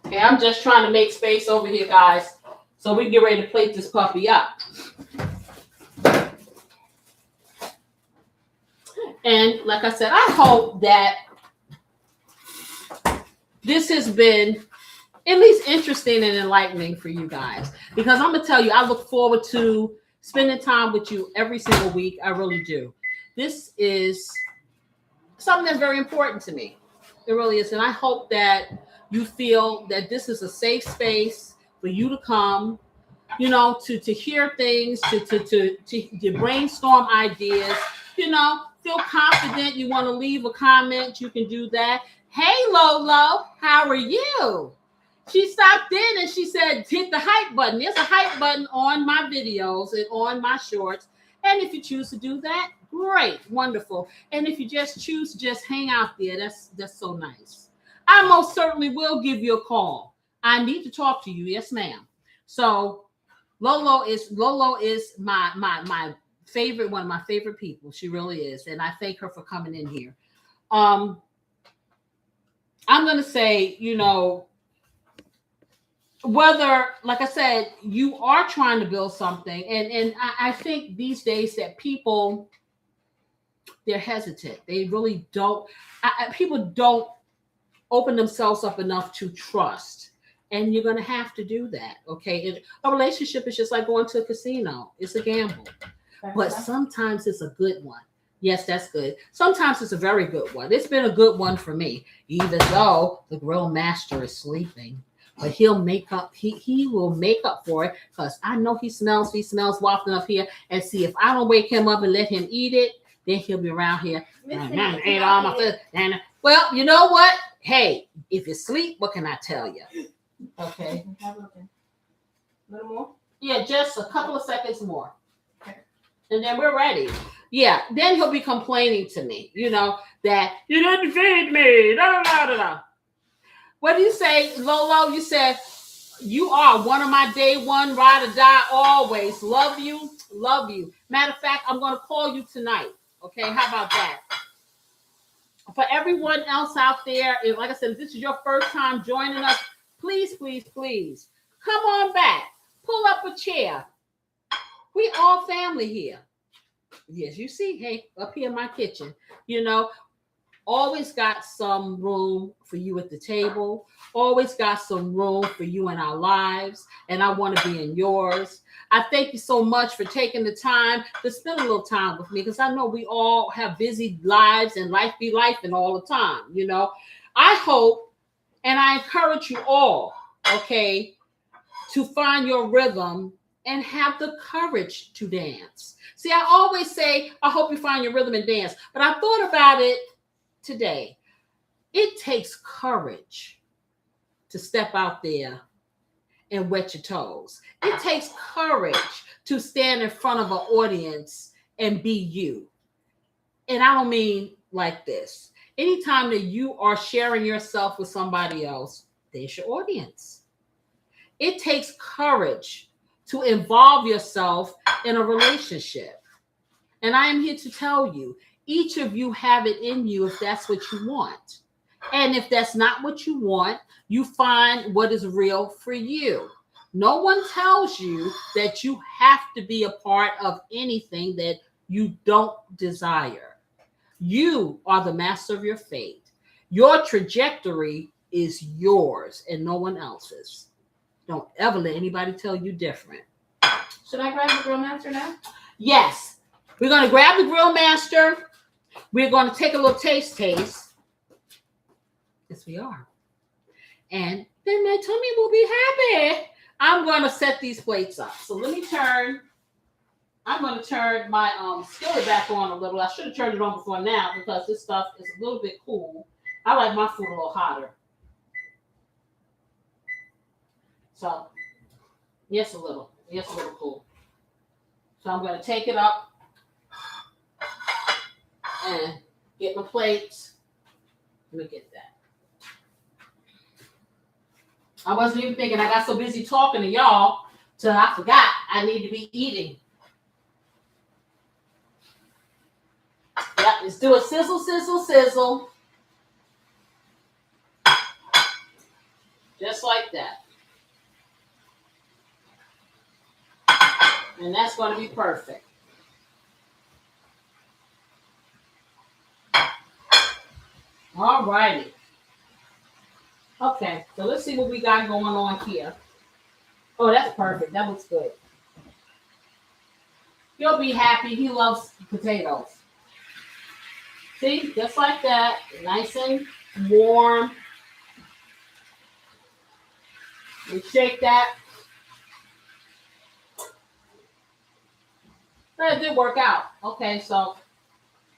Okay, I'm just trying to make space over here, guys, so we can get ready to plate this puppy up. And like I said, I hope that this has been at least interesting and enlightening for you guys. Because I'm going to tell you, I look forward to spending time with you every single week. I really do. This is something that's very important to me. It really is. And I hope that you feel that this is a safe space for you to come, you know, to hear things, to brainstorm ideas, you know, feel confident. You want to leave a comment, you can do that. Hey, Lolo, how are you? She stopped in and she said, hit the hype button. There's a hype button on my videos and on my shorts. And if you choose to do that, great, wonderful. And if you just choose to just hang out there, that's so nice. I most certainly will give you a call. I need to talk to you. Yes, ma'am. So Lolo is my favorite, one of my favorite people. She really is. And I thank her for coming in here. I'm going to say, you know, whether, like I said, you are trying to build something, and I think these days that people, they're hesitant. They really don't, people don't open themselves up enough to trust. And you're going to have to do that, okay? A relationship is just like going to a casino. It's a gamble. But sometimes it's a good one. Yes, that's good. Sometimes it's a very good one. It's been a good one for me, even though the grill master is sleeping. But he'll make up, he will make up for it, because I know he smells wafting up here. And see, if I don't wake him up and let him eat it, then he'll be around here. Ate all my food. And well, you know what? Hey, if you sleep, what can I tell you? Okay. A little more? Yeah, just a couple of seconds more. Okay. And then we're ready. Yeah, then he'll be complaining to me, you know, that you didn't feed me. Da, da, da, da. What do you say, Lolo? You said, you are one of my day one, ride or die, always. Love you, love you. Matter of fact, I'm going to call you tonight. Okay, how about that? For everyone else out there, if, like I said, if this is your first time joining us, please, please, please, come on back. Pull up a chair. We all family here. Yes, you see, hey, up here in my kitchen, you know, always got some room for you at the table. Always got some room for you in our lives. And I want to be in yours. I thank you so much for taking the time to spend a little time with me, because I know we all have busy lives and life be life and all the time, you know. I hope and I encourage you all, okay, to find your rhythm and have the courage to dance. See, I always say, I hope you find your rhythm and dance. But I thought about it today. It takes courage to step out there and wet your toes. It takes courage to stand in front of an audience and be you. And I don't mean like this. Anytime that you are sharing yourself with somebody else, there's your audience. It takes courage to involve yourself in a relationship. And I am here to tell you, each of you have it in you if that's what you want. And if that's not what you want, you find what is real for you. No one tells you that you have to be a part of anything that you don't desire. You are the master of your fate. Your trajectory is yours and no one else's. Don't ever let anybody tell you different. Should I grab the grill master now? Yes. We're going to grab the grill master. We're going to take a little taste. Yes, we are. And then my tummy will be happy. I'm going to set these plates up. So let me turn. I'm going to turn my skillet back on a little. I should have turned it on before now because this stuff is a little bit cool. I like my food a little hotter. So, yes, a little cool. So I'm going to take it up and get my plates. Let me get that. I wasn't even thinking. I got so busy talking to y'all till I forgot I need to be eating. Yep, let's do a sizzle, sizzle, sizzle. Just like that. And that's going to be perfect. All righty. Okay, so let's see what we got going on here. Oh, that's perfect. That looks good. He'll be happy. He loves potatoes. See, just like that. Nice and warm. We shake that. That did work out. Okay, so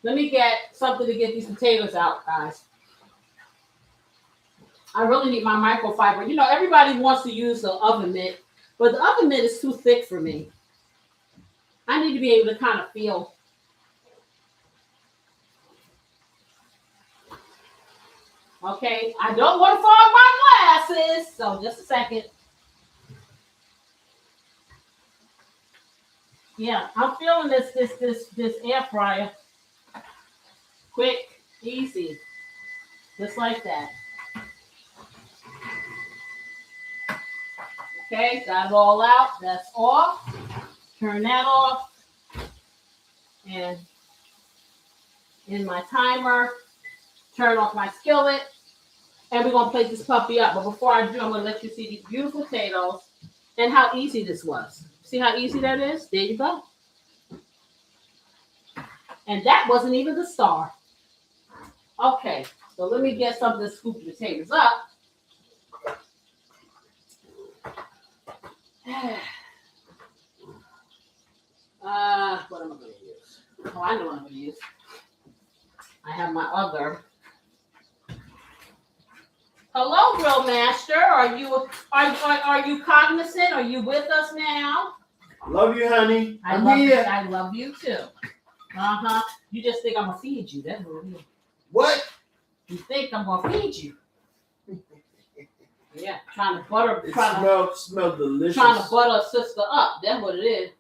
let me get something to get these potatoes out, guys. I really need my microfiber. You know, everybody wants to use the oven mitt, but the oven mitt is too thick for me. I need to be able to kind of feel. Okay, I don't want to fog my glasses, so just a second. Yeah, I'm feeling this air fryer. Quick, easy, just like that. Okay, got it all out. That's off. Turn that off. And in my timer, turn off my skillet. And we're going to plate this puppy up. But before I do, I'm going to let you see these beautiful potatoes and how easy this was. See how easy that is? There you go. And that wasn't even the star. Okay, so let me get something to scoop the potatoes up. What am I going to use? Oh, I know what I'm going to use. I have my other. Hello, Grill Master. Are you cognizant? Are you with us now? Love you, honey. I love you too. You just think I'm gonna feed you. That's what it is. What? You think I'm gonna feed you? Yeah, trying to butter. Smell delicious. Trying to butter a sister up. That's what it is.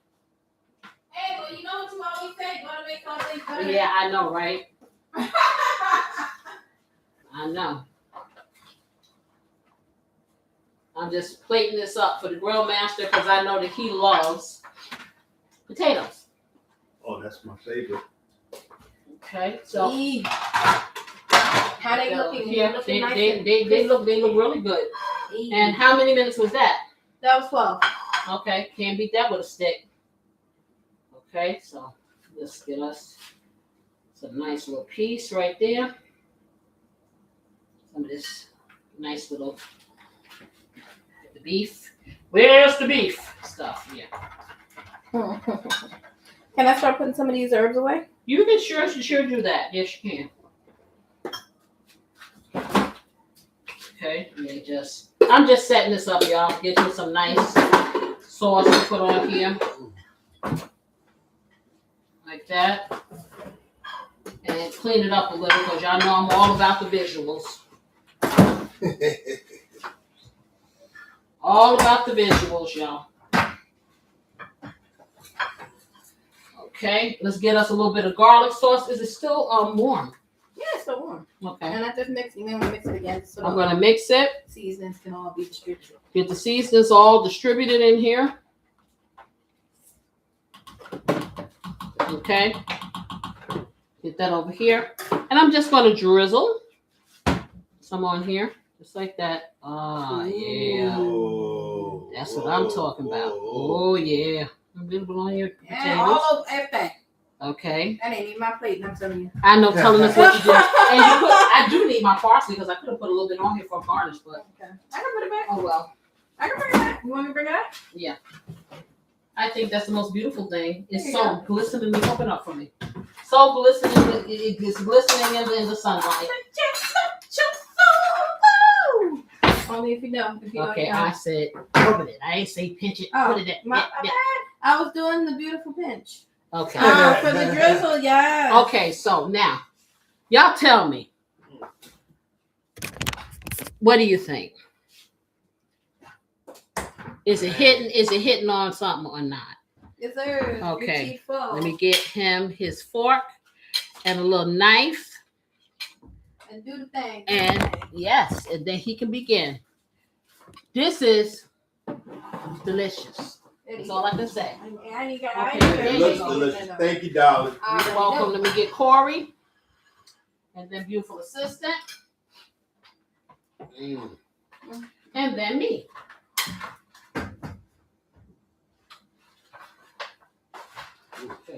Hey, well, you know what you always say? Butter makes all things better. Yeah, I know, right? I know. I'm just plating this up for the Grill Master because I know that he loves potatoes. Oh, that's my favorite. Okay, so how they looking? Yeah, they look really good. And how many minutes was that? That was 12. Okay, can't beat that with a stick. Okay, so let's get us some nice little piece right there. Some of this nice little beef. Where's the beef stuff? Yeah. Can I start putting some of these herbs away? You can sure do that. Yes, you can. Okay, I'm just setting this up, y'all. Get you some nice sauce to put on here. Like that. And clean it up a little because y'all know I'm all about the visuals. All about the visuals, y'all. Okay, let's get us a little bit of garlic sauce. Is it still warm? Yeah, it's still warm. Okay. And I just mix it again. So I'm gonna mix it. Seasonings can all be distributed. Get the seasonings all distributed in here. Okay. Get that over here. And I'm just gonna drizzle some on here. Just like that. Ah, yeah. That's what I'm talking about. Oh, yeah. A little on your potatoes. Yeah, all over everything. Okay. That ain't even my plate, I'm telling you. I know, telling us what you do. And I do need my parsley because I could have put a little bit on here for a garnish, but. Okay. I can put it back. Oh, well. I can bring it back. You want me to bring it back? Yeah. I think that's the most beautiful thing. It's so glistening. Open up for me. So glistening. It's glistening in the sunlight. Only if you know. If you know, Okay, you know. I said open it. I ain't say pinch it. Oh, Put it in. my bad. I was doing the beautiful pinch. Okay. For the drizzle, yeah. Okay, so now, y'all tell me. What do you think? Is it hitting? Is it hitting on something or not? Yes, sir. Okay. Let me get him his fork and a little knife. And do the thing. And yes, and then he can begin. This is delicious. That's all I can say. It looks delicious. Thank you, darling. You're welcome. Let me get Corey. And then beautiful assistant. And then me.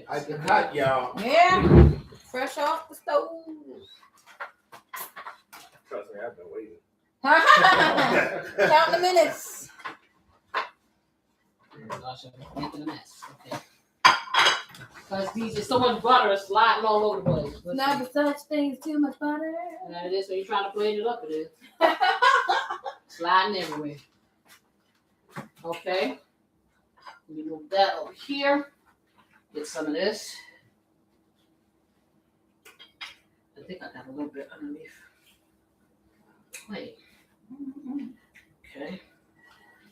I can hot, y'all. Yeah. Fresh off the stove. Trust me, I've been waiting. Count the minutes. Gosh, I'm making a mess. Okay. Because these is so much butter sliding all over the place. Never such things too much butter. And it is when you're trying to blend it up, it is. Sliding everywhere. Okay. Let me move that over here. Get some of this. I think I got a little bit underneath. Wait. Okay.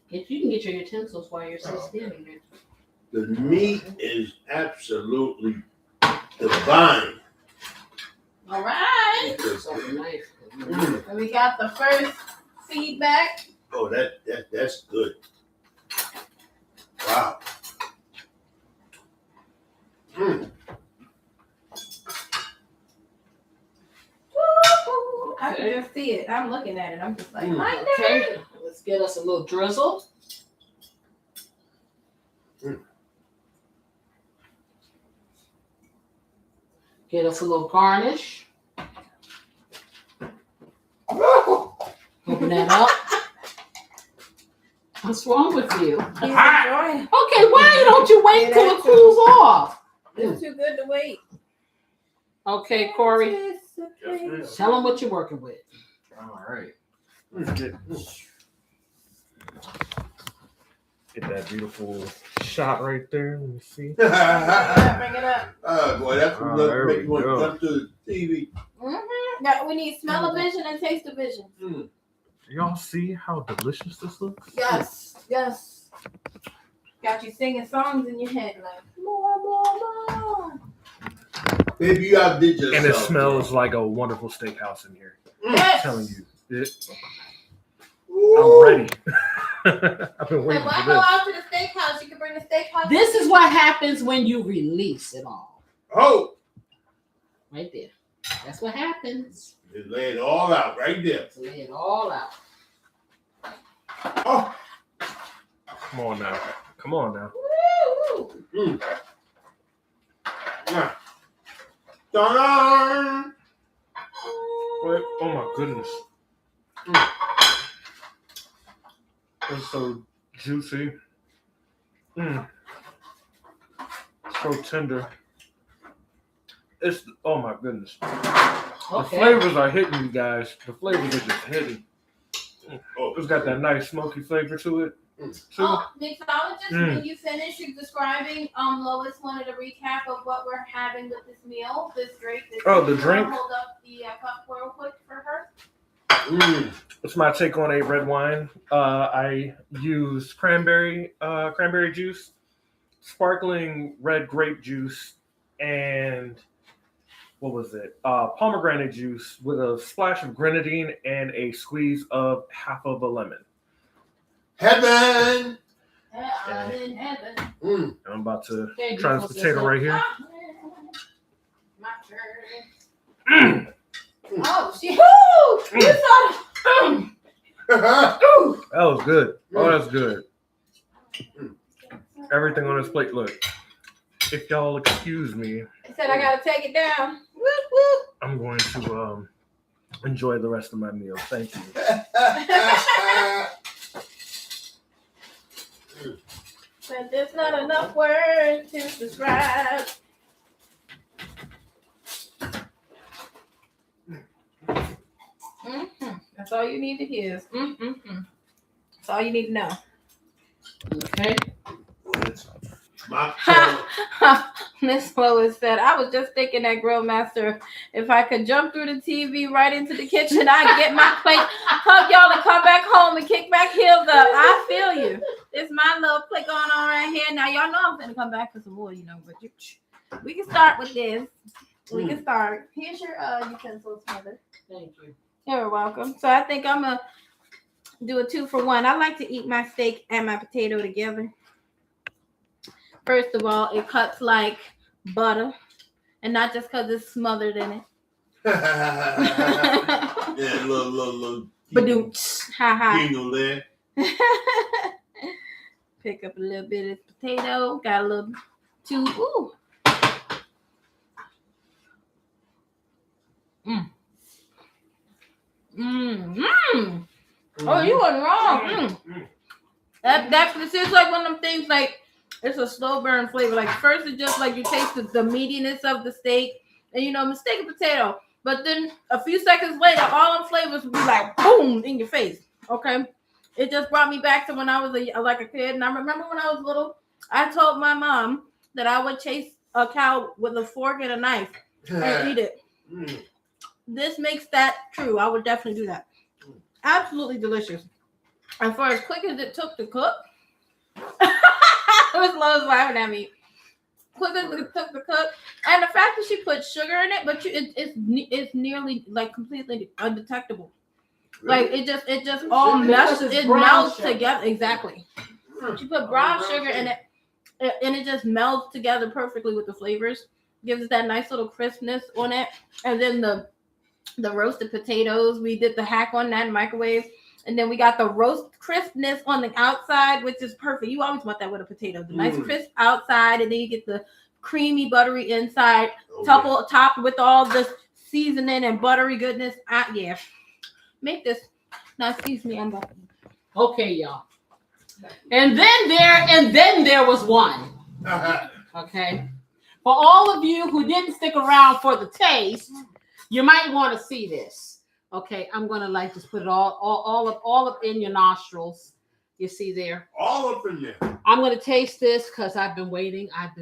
You can get your utensils while you're still standing there. The meat is absolutely divine. All right. Something nice. And we got the first feedback. Oh, that's good. Wow. I can just see it. I'm looking at it. I'm just like, Okay, let's get us a little drizzle. Get us a little garnish. Open that up. What's wrong with you? he's enjoying. Okay, why don't you wait till it cools off? It's too good to wait. Okay, Corey, Yes, ma'am. tell them what you're working with. All right. Get that beautiful shot right there. Let me see. Bring it up. Oh boy, that's what there make we you want to go. come to the TV. Yeah, we need smell-o-vision and taste-o-vision. Y'all see how delicious this looks? Yes, yes. Got you singing songs in your head like more. Baby, you outdid yourself. And it smells like a wonderful steakhouse in here. I'm Yes. telling you. Ooh. I'm ready. I've been And waiting why for go this. out to the steakhouse? You can bring the steakhouse. This is what happens when you release it all. Oh, Right there. That's what happens. just lay it all out right there. So lay it all out. Oh, Come on now. Come on now. Woo! yeah. Ta-da! Wait, oh my goodness. It's so juicy. So tender. It's, oh my goodness. The Okay. flavors are hitting, you guys. The flavors are just hitting. Oh, It's got that nice smoky flavor to it. Too. Oh, mixologist, when you finish you describing, Lois wanted a recap of what we're having with this meal, this drink. Oh, the drink? Hold up the cup real quick for her. It's my take on a red wine. I use cranberry juice, sparkling red grape juice, and what was it? Pomegranate juice with a splash of grenadine and a squeeze of half of a lemon. Heaven! Yeah, I'm in heaven. And I'm about to Okay, try this beautiful potato right here. My turn. Oh, she. Woo! You saw it. That was good. Oh, that's good. Everything on this plate. Look, if y'all excuse me, I said I gotta take it down. Woo woo. I'm going to enjoy the rest of my meal. Thank you. But there's not enough words to describe. That's That's all you need to hear. That's all you need to know. Okay. Miss Lois said, I was just thinking that Grill Master, if I could jump through the TV right into the kitchen, I'd get my plate, hug y'all and come back home and kick back heels up. I feel you. It's my little plate going on right here. Now, y'all know I'm going to come back for some more, you know, but we can start with this. We can start. Here's your utensils, Mother. Thank you. You're welcome. So I think I'm going to do a 2-for-1. I like to eat my steak and my potato together. First of all, it cuts like butter, and not just because it's smothered in it. Yeah, little. Badooch. Ha ha. Jingle there. Pick up a little bit of potato. Got a little too. Ooh. Oh, you wasn't wrong. That's this is like one of them things like. It's a slow burn flavor. Like first, it's just like you taste the meatiness of the steak, and you know, mistake a potato. But then a few seconds later, all them flavors would be like boom in your face. Okay, it just brought me back to when I was a kid, and I remember when I was little, I told my mom that I would chase a cow with a fork and a knife and eat it. This makes that true. I would definitely do that. Absolutely delicious. And for as quick as it took to cook. Miss Lowe's laughing at me. Quick as it took to cook, and the fact that she put sugar in it, but it's nearly like completely undetectable. Really? Like it just all meshes. It melts together. Exactly. She put brown sugar in it, and it just melts together perfectly with the flavors. Gives it that nice little crispness on it, and then the roasted potatoes. We did the hack on that in microwave. And then we got the roast crispness on the outside, which is perfect. You always want that with a potato. The nice crisp outside, and then you get the creamy, buttery inside, topped with all this seasoning and buttery goodness. Yeah. Make this. Now, excuse me, I'm back. Okay, y'all. And then there was one. Okay. For all of you who didn't stick around for the taste, you might want to see this. Okay, I'm gonna like just put it all up in your nostrils. You see there? All up in there. I'm gonna taste this because I've been waiting not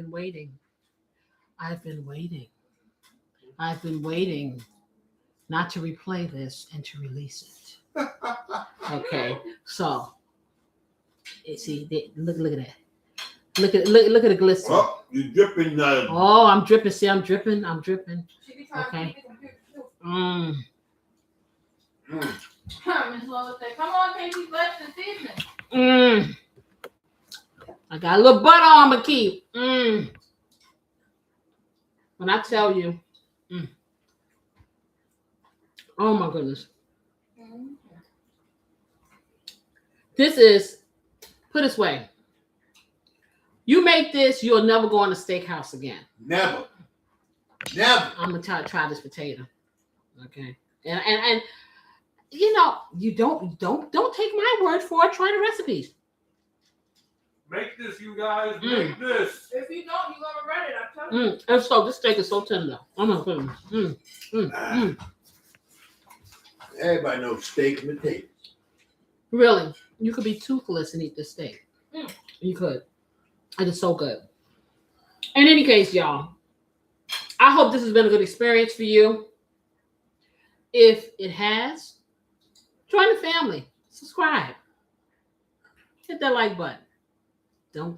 to replay this and to release it. Okay, so you see, look at that. Look at the glisten. Oh, you're dripping now. Oh, I'm dripping. See, I'm dripping. Okay. Miss Lois said, "Come on, Casey, bless the seasoning." I got a little butter on my keep. When I tell you, oh my goodness, this is put this way. You make this, you'll never go in a steakhouse again. Never. I'm gonna try this potato. Okay, and. You know, you don't take my word for it. Try the recipes. Make this, you guys. Make this. If you don't, you're gonna regret it. I'm telling you. And so this steak is so tender. I'm gonna put it. Everybody knows steak and potatoes. Really, you could be toothless and eat this steak. You could. It is so good. In any case, y'all, I hope this has been a good experience for you. If it has, join the family. Subscribe. Hit that like button.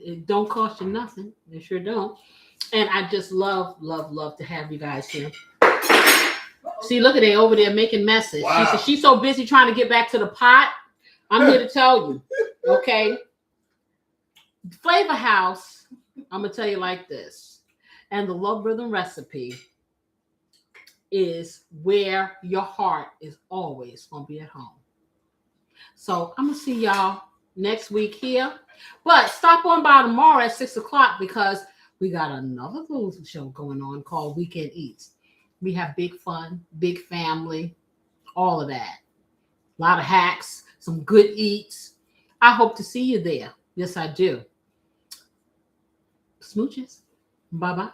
It don't cost you nothing. It sure don't. And I just love to have you guys here. See, look at they over there making messes. Wow. She's so busy trying to get back to the pot. I'm here to tell you. Okay. Flavor House, I'm gonna tell you like this. And the Love Rhythm Recipe is where your heart is always gonna be at home. So I'm gonna see y'all next week here. But stop on by tomorrow at 6:00 because we got another food show going on called Weekend Eats. We have big fun, big family, all of that. A lot of hacks, some good eats. I hope to see you there. Yes, I do. Smooches. Bye-bye.